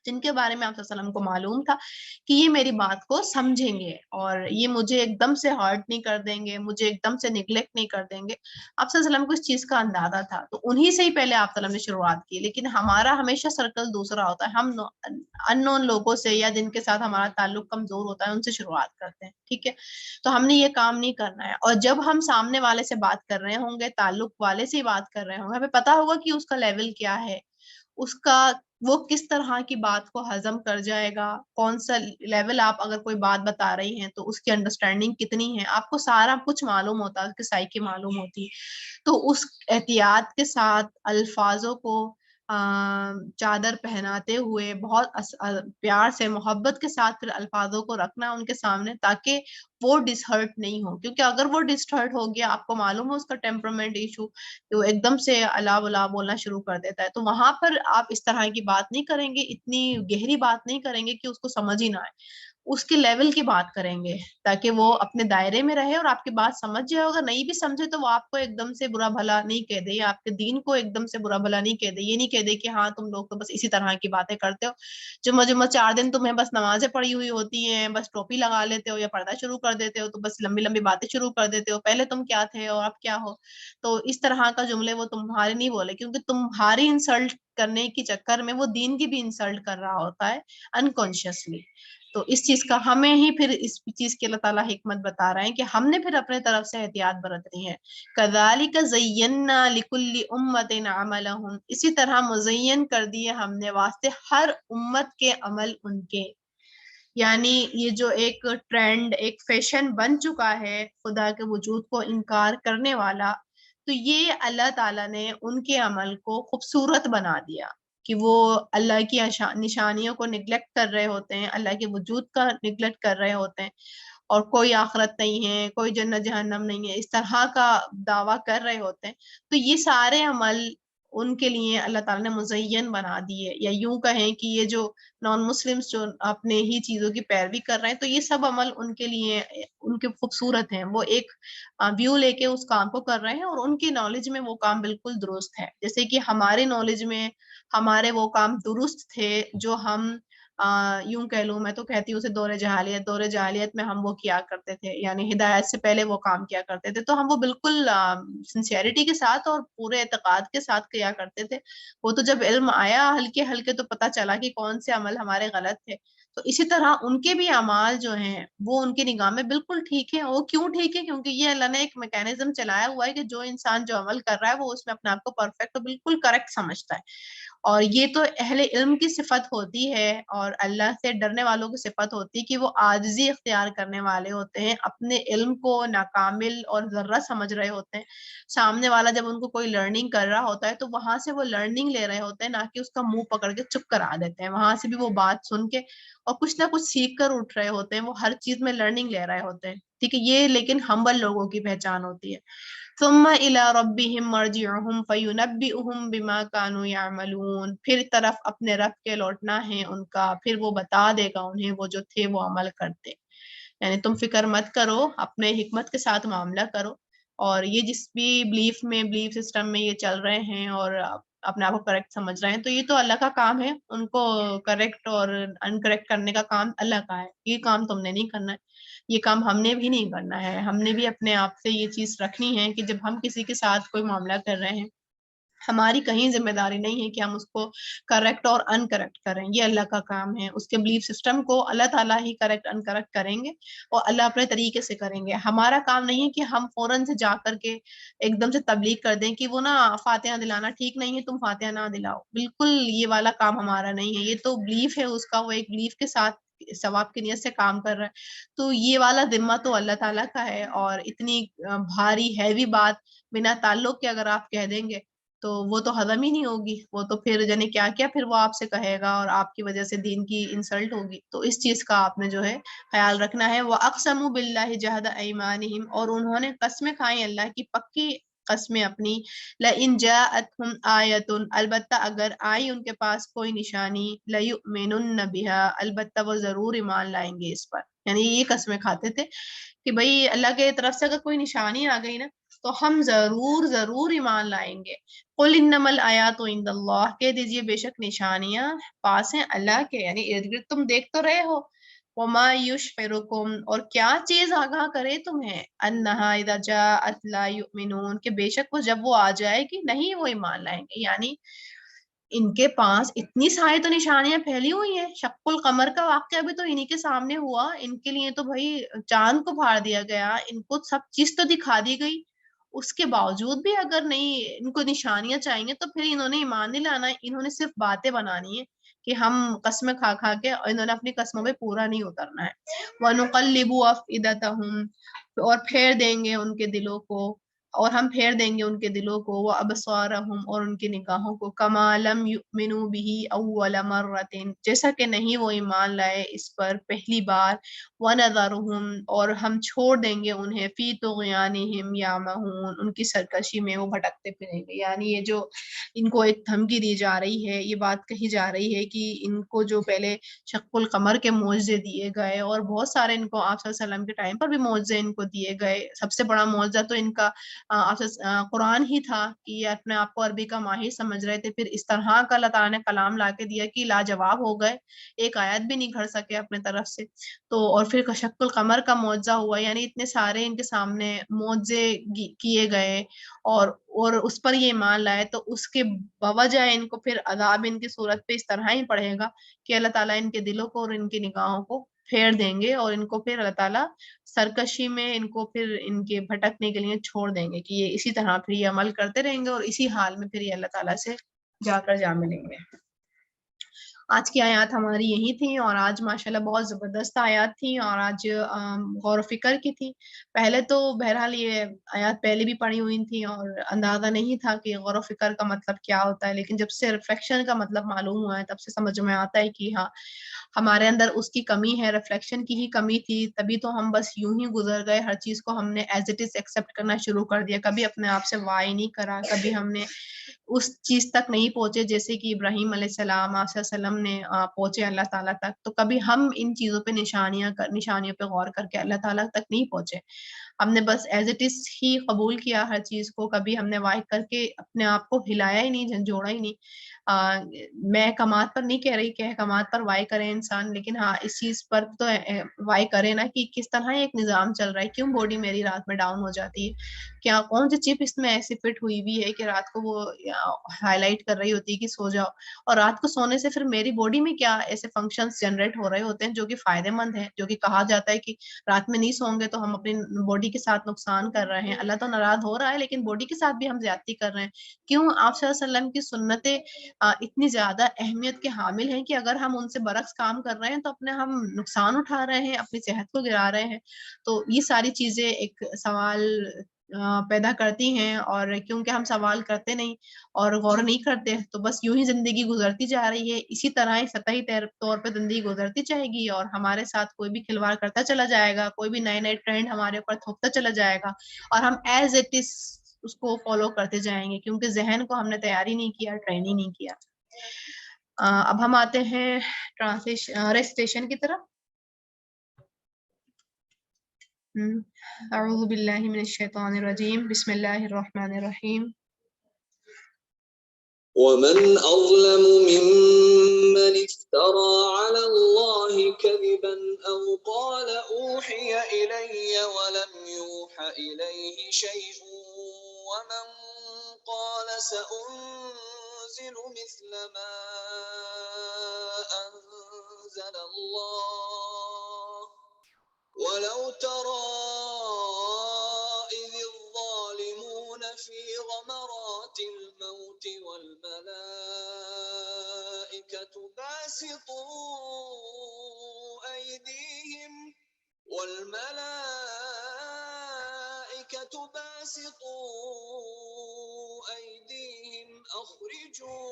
جن کے بارے میں آپ صلی اللہ علیہ وسلم کو معلوم تھا کہ یہ میری بات کو سمجھیں گے اور یہ مجھے ایک دم سے ہارٹ نہیں کر دیں گے، مجھے ایک دم سے نگلیکٹ نہیں کر دیں گے، آپ صلی اللہ علیہ وسلم کو اس چیز کا اندازہ تھا، تو انہی سے ہی پہلے آپ صلی اللہ علیہ وسلم نے شروعات کی، لیکن ہمارا ہمیشہ سرکل دوسرا ہوتا ہے، ہم ان نون لوگوں سے یا جن کے ساتھ ہمارا تعلق کمزور ہوتا ہے ان سے شروعات کرتے ہیں، ٹھیک ہے، تو ہم نے یہ کام نہیں کرنا ہے، اور جب ہم سامنے والے سے بات کر رہے ہوں گے، تعلق والے سے ہی بات کر رہے ہوں گے، ہمیں پتا ہوگا کہ اس کا لیول کیا ہے، اس کا وہ کس طرح کی بات کو ہضم کر جائے گا، کون سا لیول، آپ اگر کوئی بات بتا رہی ہیں تو اس کی انڈرسٹینڈنگ کتنی ہے، آپ کو سارا کچھ معلوم ہوتا ہے، اس کی سائیکی معلوم ہوتی، تو اس احتیاط کے ساتھ الفاظوں کو چادر پہناتے ہوئے بہت پیار سے محبت کے ساتھ پھر الفاظوں کو رکھنا ان کے سامنے تاکہ وہ ڈسہرٹ نہیں ہو، کیونکہ اگر وہ ڈسہرٹ ہو گیا، آپ کو معلوم ہو اس کا ٹیمپرمنٹ ایشو، تو ایک دم سے الا ولا بولنا شروع کر دیتا ہے، تو وہاں پر آپ اس طرح کی بات نہیں کریں گے، اتنی گہری بات نہیں کریں گے کہ اس کو سمجھ ہی نہ آئے، اس کے لیول کی بات کریں گے تاکہ وہ اپنے دائرے میں رہے اور آپ کی بات سمجھ جائے، اگر نہیں بھی سمجھے تو وہ آپ کو ایک دم سے برا بھلا نہیں کہہ دے، یا آپ کے دین کو ایک دم سے برا بھلا نہیں کہہ دے، یہ نہیں کہہ دے کہ ہاں تم لوگ تو بس اسی طرح کی باتیں کرتے ہو، جمعہ 4 دن تمہیں بس نمازیں پڑھی ہوئی ہوتی ہیں، بس ٹوپی لگا لیتے ہو یا پردہ شروع کر دیتے ہو، تو بس لمبی لمبی باتیں شروع کر دیتے ہو، پہلے تم کیا تھے اور اب کیا ہو، تو اس طرح کا جملے وہ تمہارے نہیں بولے، کیونکہ تمہاری انسلٹ کرنے کی چکر میں وہ دین کی بھی انسلٹ کر رہا ہوتا ہے انکانشیسلی، تو اس چیز کا ہمیں ہی پھر اس چیز کی اللہ تعالیٰ حکمت بتا رہے ہیں کہ ہم نے پھر اپنے طرف سے احتیاط برتنی ہے، كَذَلِكَ زَيَّنَّا لِكُلِّ أُمَّةٍ عَمَلَهُمْ، اسی طرح مزین کر دیے ہم نے واسطے ہر امت کے عمل ان کے، یعنی یہ جو ایک ٹرینڈ ایک فیشن بن چکا ہے خدا کے وجود کو انکار کرنے والا، تو یہ اللہ تعالیٰ نے ان کے عمل کو خوبصورت بنا دیا کہ وہ اللہ کی نشانیوں کو نگلیکٹ کر رہے ہوتے ہیں، اللہ کے وجود کا نگلیکٹ کر رہے ہوتے ہیں، اور کوئی آخرت نہیں ہے، کوئی جنت جہنم نہیں ہے، اس طرح کا دعویٰ کر رہے ہوتے ہیں، تو یہ سارے عمل ان کے لیے اللہ تعالیٰ نے مزین بنا دیے، یا یوں کہیں کہ یہ جو نان مسلمس جو اپنے ہی چیزوں کی پیروی کر رہے ہیں، تو یہ سب عمل ان کے لیے ان کے خوبصورت ہیں، وہ ایک ویو لے کے اس کام کو کر رہے ہیں، اور ان کی نالج میں وہ کام بالکل درست ہے، جیسے کہ ہمارے نالج میں ہمارے وہ کام درست تھے جو ہم یوں کہہ لوں، میں تو کہتی ہوں اسے دور جاہلیت میں ہم وہ کیا کرتے تھے، یعنی ہدایت سے پہلے وہ کام کیا کرتے تھے، تو ہم وہ بالکل سنسیئرٹی کے ساتھ اور پورے اعتقاد کے ساتھ کیا کرتے تھے، وہ تو جب علم آیا ہلکے ہلکے تو پتہ چلا کہ کون سے عمل ہمارے غلط تھے، تو اسی طرح ان کے بھی اعمال جو ہیں وہ ان کی نگاہ میں بالکل ٹھیک ہے، وہ کیوں ٹھیک ہے، کیونکہ یہ اللہ نے ایک میکینزم چلایا ہوا ہے کہ جو انسان جو عمل کر رہا ہے وہ اس میں اپنے آپ کو پرفیکٹ اور بالکل کریکٹ سمجھتا ہے، اور یہ تو اہل علم کی صفت ہوتی ہے، اور اللہ سے ڈرنے والوں کی صفت ہوتی ہے کہ وہ عاجزی اختیار کرنے والے ہوتے ہیں، اپنے علم کو ناکامل اور ذرہ سمجھ رہے ہوتے ہیں، سامنے والا جب ان کو کوئی لرننگ کر رہا ہوتا ہے تو وہاں سے وہ لرننگ لے رہے ہوتے ہیں، نہ کہ اس کا منہ پکڑ کے چپ کرا دیتے ہیں، وہاں سے بھی وہ بات سن کے اور کچھ نہ کچھ سیکھ کر اٹھ رہے ہوتے ہیں، وہ ہر چیز میں لرننگ لے رہے ہوتے ہیں، ٹھیک ہے، یہ لیکن ہمبل لوگوں کی پہچان ہوتی ہے. ثم الى ربهم مرجعهم فينبئهم بما كانوا يعملون، پھر طرف اپنے رب کے لوٹنا ہے ان کا، پھر وہ بتا دے گا انہیں وہ جو تھے وہ عمل کرتے. یعنی تم فکر مت کرو، اپنے حکمت کے ساتھ معاملہ کرو، اور یہ جس بھی بلیف سسٹم میں یہ چل رہے ہیں اور اپنے آپ کو کریکٹ سمجھ رہے ہیں، تو یہ تو اللہ کا کام ہے، ان کو کریکٹ اور انکریکٹ کرنے کا کام اللہ کا ہے، یہ کام تم نے نہیں کرنا ہے، یہ کام ہم نے بھی نہیں کرنا ہے. ہم نے بھی اپنے آپ سے یہ چیز رکھنی ہے کہ جب ہم کسی کے ساتھ کوئی معاملہ کر رہے ہیں، ہماری کہیں ذمہ داری نہیں ہے کہ ہم اس کو کریکٹ اور ان کریکٹ کریں، یہ اللہ کا کام ہے. اس کے بلیف سسٹم کو اللہ تعالیٰ ہی کریکٹ ان کریکٹ کریں گے اور اللہ اپنے طریقے سے کریں گے. ہمارا کام نہیں ہے کہ ہم فوراً سے جا کر کے ایک دم سے تبلیغ کر دیں کہ وہ نا فاتحہ دلانا ٹھیک نہیں ہے، تم فاتحہ نہ دلاؤ. بالکل یہ والا کام ہمارا نہیں ہے، یہ تو بلیف ہے اس کا، وہ ایک بلیف کے ساتھ ثواب کی نیت سے کام کر رہا ہے. تو یہ والا ذمہ تو اللہ تعالیٰ کا ہے، اور اتنی بھاری ہیوی بات بنا تعلق کے اگر آپ کہہ دیں گے تو وہ تو ہضم ہی نہیں ہوگی، وہ تو پھر جانے کیا کیا پھر وہ آپ سے کہے گا اور آپ کی وجہ سے دین کی انسلٹ ہوگی. تو اس چیز کا آپ نے جو ہے خیال رکھنا ہے. وَأَقْسَمُوا بِاللَّهِ جَهْدَ أَيْمَانِهِمْ، اور انہوں نے قسمیں کھائیں اللہ کی پکی قسمیں اپنی. لَإِنْ جَاءَتْهُمْ آیَةٌ، البتہ اگر آئی ان کے پاس کوئی نشانی، لَيُؤْمِنُنَّ بِهَا، البتہ وہ ضرور ایمان لائیں گے اس پر. یعنی یہ قسمیں کھاتے تھے کہ بھئی اللہ کے طرف سے اگر کوئی نشانی آ گئی نا تو ہم ضرور ایمان لائیں گے. قُلْ إِنَّمَا الْآيَاتُ عِندَ اللَّهِ، کہہ دیجئے بے شک نشانیاں پاس ہیں اللہ کے، یعنی ارد گرد تم دیکھ تو رہے ہو. وَمَا يُشْعِرُكُمْ، اور کیا چیز آگاہ کرے تمہیں، أَنَّهَا إِذَا جَاءَتْ لَا يُؤْمِنُونَ، کہ بے شک وہ جب وہ آ جائے گی نہیں وہ ایمان لائیں گے. یعنی ان کے پاس اتنی ساری تو نشانیاں پھیلی ہوئی ہیں. شق القمر کا واقعہ بھی تو انہی کے سامنے ہوا، ان کے لیے تو بھائی چاند کو پھاڑ دیا گیا، ان کو سب چیز تو دکھا دی گئی. اس کے باوجود بھی اگر نہیں ان کو نشانیاں چاہیے تو پھر انہوں نے ایمان نہیں لانا ہے، انہوں نے صرف باتیں بنانی ہے کہ ہم قسمیں کھا کھا کے، اور انہوں نے اپنی قسموں پہ پورا نہیں اترنا ہے. وَنُقَلِّبُ أَفْئِدَتَهُمْ، اور پھیر دیں گے ان کے دلوں کو، اور ہم پھیر دیں گے ان کے دلوں کو، وَأَبْصَارَهُمْ، اور ان کی نگاہوں کو، كَمَا لَمْ يُؤْمِنُوا بِهِ أَوَّلَ مَرَّةٍ، جیسا کہ نہیں وہ ایمان لائے اس پر پہلی بار. وَنَذَرُهُمْ، اور ہم چھوڑ دیں گے انہیں، فِي طُغْيَانِهِمْ يَعْمَهُونَ، ان کی سرکشی میں وہ بھٹکتے پھریں گے. یعنی یہ جو ان کو ایک دھمکی دی جا رہی ہے، یہ بات کہی جا رہی ہے کہ ان کو جو پہلے شق القمر کے معجزے دیے گئے اور بہت سارے ان کو آپ صلی اللہ علیہ وسلم کے ٹائم پر بھی معجزے ان کو دیے گئے، سب سے بڑا معجزہ تو ان کا قرآن ہی تھا کہ یہ اپنے آپ کو عربی کا ماہر سمجھ رہے تھے، پھر اس طرح کا اللہ تعالیٰ نے کلام لا کے دیا کہ لاجواب ہو گئے، ایک آیت بھی نہیں گھڑ سکے اپنے طرف سے. تو اور پھر شق القمر کا معجزہ ہوا، یعنی اتنے سارے ان کے سامنے معجزے کیے گئے اور اس پر یہ ایمان لائے، تو اس کے بوجہ ان کو پھر عذاب ان کی صورت پہ اس طرح ہی پڑے گا کہ اللہ تعالیٰ ان کے دلوں کو اور ان کی نگاہوں کو پھیر دیں گے، اور ان کو پھر اللہ تعالیٰ سرکشی میں ان کو پھر ان کے بھٹکنے کے لیے چھوڑ دیں گے کہ یہ اسی طرح پھر یہ عمل کرتے رہیں گے اور اسی حال میں پھر یہ اللہ تعالیٰ سے جا کر جا ملیں گے. آج کی آیات ہماری یہی تھیں، اور آج ماشاءاللہ بہت زبردست آیات تھیں، اور آج غور و فکر کی تھی. پہلے تو بہرحال یہ آیات پہلے بھی پڑھی ہوئی تھیں اور اندازہ نہیں تھا کہ غور و فکر کا مطلب کیا ہوتا ہے، لیکن جب سے ریفلیکشن کا مطلب معلوم ہوا ہے تب سے سمجھ میں آتا ہے کہ ہاں ہمارے اندر اس کی کمی ہے، ریفلیکشن کی ہی کمی تھی، تبھی تو ہم بس یوں ہی گزر گئے، ہر چیز کو ہم نے ایز اٹ از ایکسیپٹ کرنا شروع کر دیا، کبھی اپنے آپ سے وائی نہیں کرا، کبھی ہم نے اس چیز تک نہیں پہنچے جیسے کہ ابراہیم علیہ السلام آپ صلی اللہ علیہ وسلم نے پہنچے اللہ تعالیٰ تک. تو کبھی ہم ان چیزوں پہ نشانیوں پہ غور کر کے اللہ تعالیٰ تک نہیں پہنچے، ہم نے بس ایز اٹ از ہی قبول کیا ہر چیز کو، کبھی ہم نے وائی کر کے اپنے آپ کو ہلایا ہی نہیں، جھنجھوڑا ہی نہیں. میں کمات پر نہیں کہہ رہی کہ کمات پر وائی کرے انسان، لیکن ہاں اس چیز پر تو وائی کرے نا کہ کس طرح ایک نظام چل رہا ہے، کیوں باڈی میری رات میں ڈاؤن ہو جاتی ہے، کیا کون سی چپ اس میں ایسی فٹ ہوئی بھی ہے کہ رات کو وہ ہائی لائٹ کر رہی ہوتی ہے کہ سو جاؤ، اور رات کو سونے سے پھر میری باڈی میں کیا ایسے فنکشنز جنریٹ ہو رہے ہوتے ہیں جو کہ فائدے مند ہیں، جو کہ کہا جاتا ہے کہ رات میں نہیں سوئیں گے تو ہم اپنی باڈی کے ساتھ نقصان کر رہے ہیں. اللہ تو ناراض ہو رہا ہے لیکن باڈی کے ساتھ بھی ہم زیادتی کر رہے ہیں. کیوں؟ آپ صلی اللہ علیہ وسلم کی سنتیں اتنی زیادہ اہمیت کے حامل ہیں کہ اگر ہم ان سے برعکس کام کر رہے ہیں تو اپنے ہم نقصان اٹھا رہے ہیں، اپنی صحت کو گرا رہے ہیں. تو یہ ساری چیزیں ایک سوال پیدا کرتی ہیں، اور کیونکہ ہم سوال کرتے نہیں اور غور نہیں کرتے تو بس یوں ہی زندگی گزرتی جا رہی ہے. اسی طرح ہی سطحی طور پہ زندگی گزرتی جائے گی اور ہمارے ساتھ کوئی بھی کھلواڑ کرتا چلا جائے گا، کوئی بھی نئے نئے ٹرینڈ ہمارے اوپر تھوپتا چلا جائے گا اور ہم ایز اٹ از اس کو فالو کرتے جائیں گے، کیونکہ ذہن کو ہم نے تیاری نہیں کیا، ٹرین ہی نہیں کیا. اب ہم آتے ہیں ریسٹیشن کی طرف. اعوذ باللہ من الشیطان الرجیم، بسم اللہ الرحمن الرحیم. ومن أظلم ممن افترى على الله كذبا أو قال أوحي إلي ولم يوح إليه شيء ومن قال سأنزل مثل ما أنزل الله ولو ترى إذ الظالمون في غمرات الموت والملائكة باسطوا أيديهم أخرجوا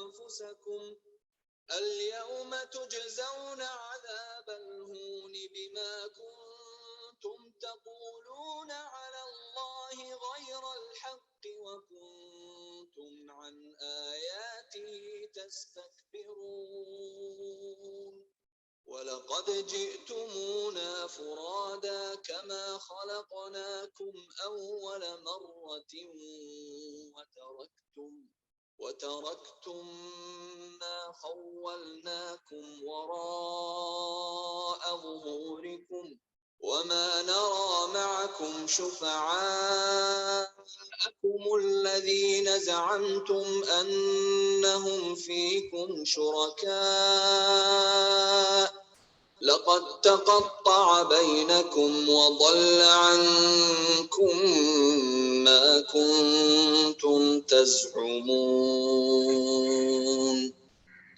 أنفسكم اليوم تجزون عذاب الهون بما كنتم تقولون على الله غير الحق وكنتم عن آياته تستكبرون ولقد جئتمونا فرادا كما خلقناكم أول مرة وتركتم ما خولناكم وراء ظهوركم وما نرى معكم شفعاءكم الذين زعمتم أنهم فيكم شركاء لقد تقطع بينكم وضل عنكم ما كنتم تزعمون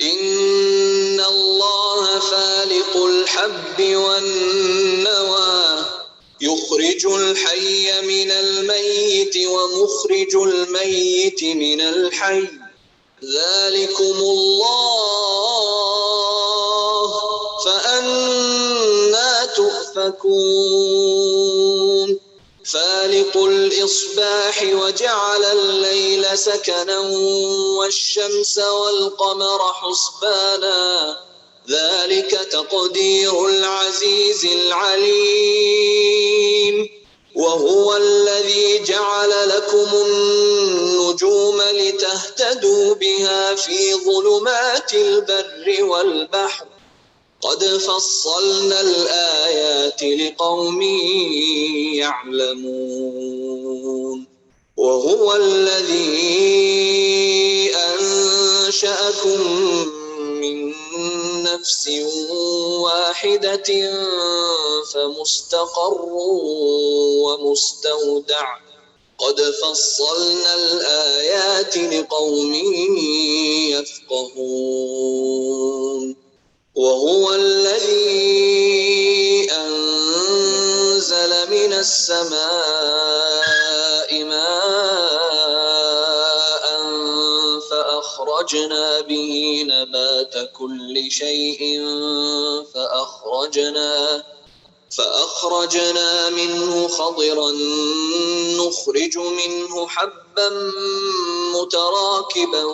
إن الله فالق الحب والنوى يخرج الحي من الميت ومخرج الميت من الحي ذلكم الله فأنا تؤفكون فالق الإصباح وجعل الليل سكنا والشمس والقمر حسبانا ذلك تقدير العزيز العليم وهو الذي جعل لكم النجوم لتهتدوا بها في ظلمات البر والبحر قد فصلنا الآيات لقوم يعلمون وهو الذي أنشأكم من نفس واحدة فمستقر ومستودع قد فصلنا الآيات لقوم يفقهون وهو الذي أنزل من السماء ماء فأخرجنا به نبات كل شيء فأخرجنا منه خضرا نخرج منه حبا متراكبا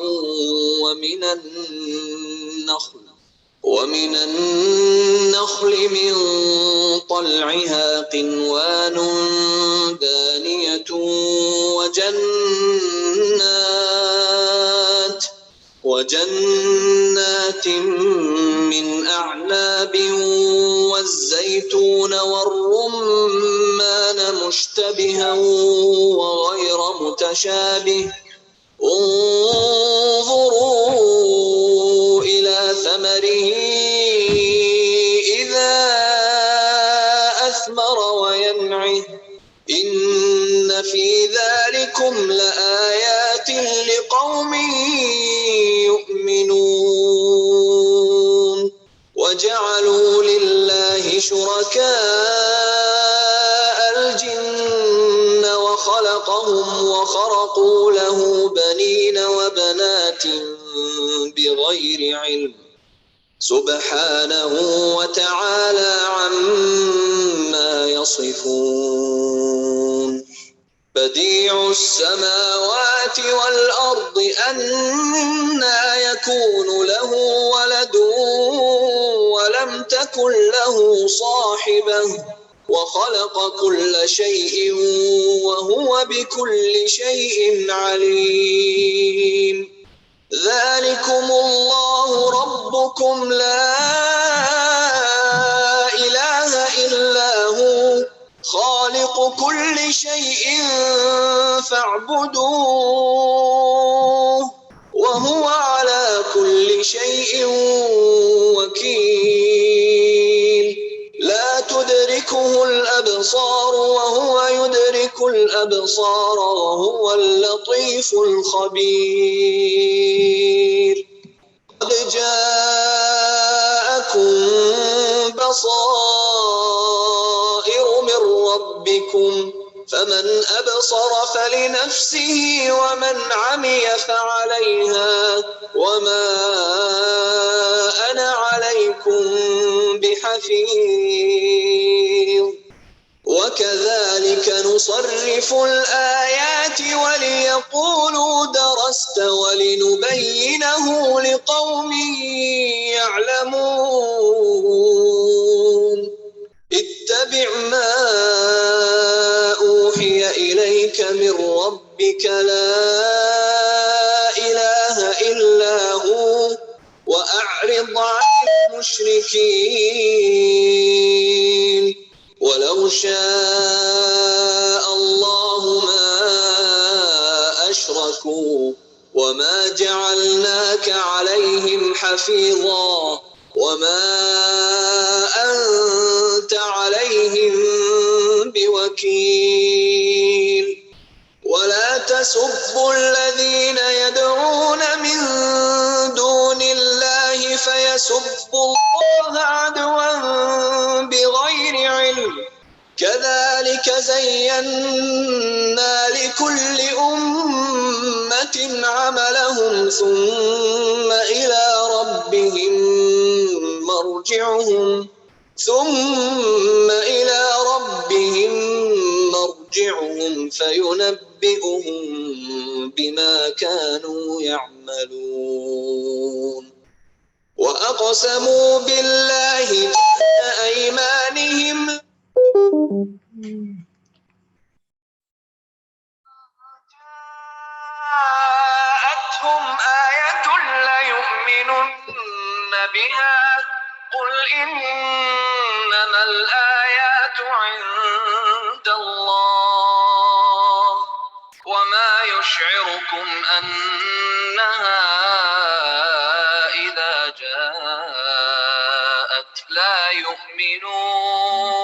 ومن النخل من طلعها قنوان دانية وجنات من أعناب والزيتون والرمان مشتبها وغير متشابه انظروا إلى ثمره إذا أثمر وينعه إن في ذلكم لآيات لقوم يؤمنون وجعلوا لله شركاء خلقهم وخرقوا له بنين وبنات بغير علم سبحانه وتعالى عما يصفون بديع السماوات والأرض أنى يكون له ولد ولم تكن له صاحبة وخلق كل شيء وهو بكل شيء عليم ذلكم الله ربكم لا إله إلا هو خالق كل شيء فاعبدوه وهو على كل شيء وكيل لا تدركه الأبصار وهو يدرك الأبصار وهو اللطيف الخبير قد جاءكم بصائر من ربكم فمن أبصر فلنفسه ومن عمي فعليها وما أنا عليكم بحفيظ وكذلك نصرف الآيات وليقولوا درست ولنبينه لقوم يعلمون اتبع ما أوحي إليك من ربك لا إله إلا هو وأعرض عن المشركين ولو شاء الله ما أشركوا وما جعلناك عليهم حفيظا وما أنت عليهم بوكيل ولا تسبوا الذين يدعون من دون الله فيسبوا الله عدوا بغير علم كذلك زينا لكل أمة عملهم ثم إلى ربهم مرجعهم فينبئهم بما كانوا يعملون وأقسموا بالله جهد أيمانهم جاءتهم آية ليؤمنن بها قل إنما الآيات عند الله وما يشعركم أنها إذا جاءت لا يؤمنون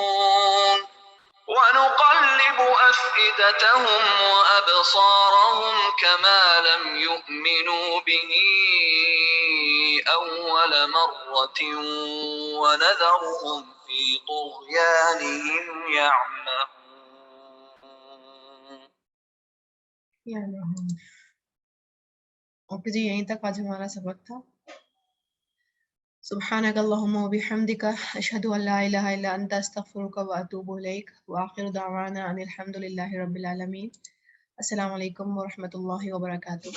ونقلب أفئدتهم وأبصارهم كما لم يؤمنوا به أول مرة ونذرهم في طغيانهم يعمهون. اوکے جی، یہیں تک آج ہمارا سبق تھا. سبحانک اللہم و بحمدک اشہد ان لا الہ الا انت استغفرک و اتوب الیک وآخر دعوانا ان الحمد للہ رب العالمین. السلام علیکم ورحمۃ اللہ وبرکاتہ.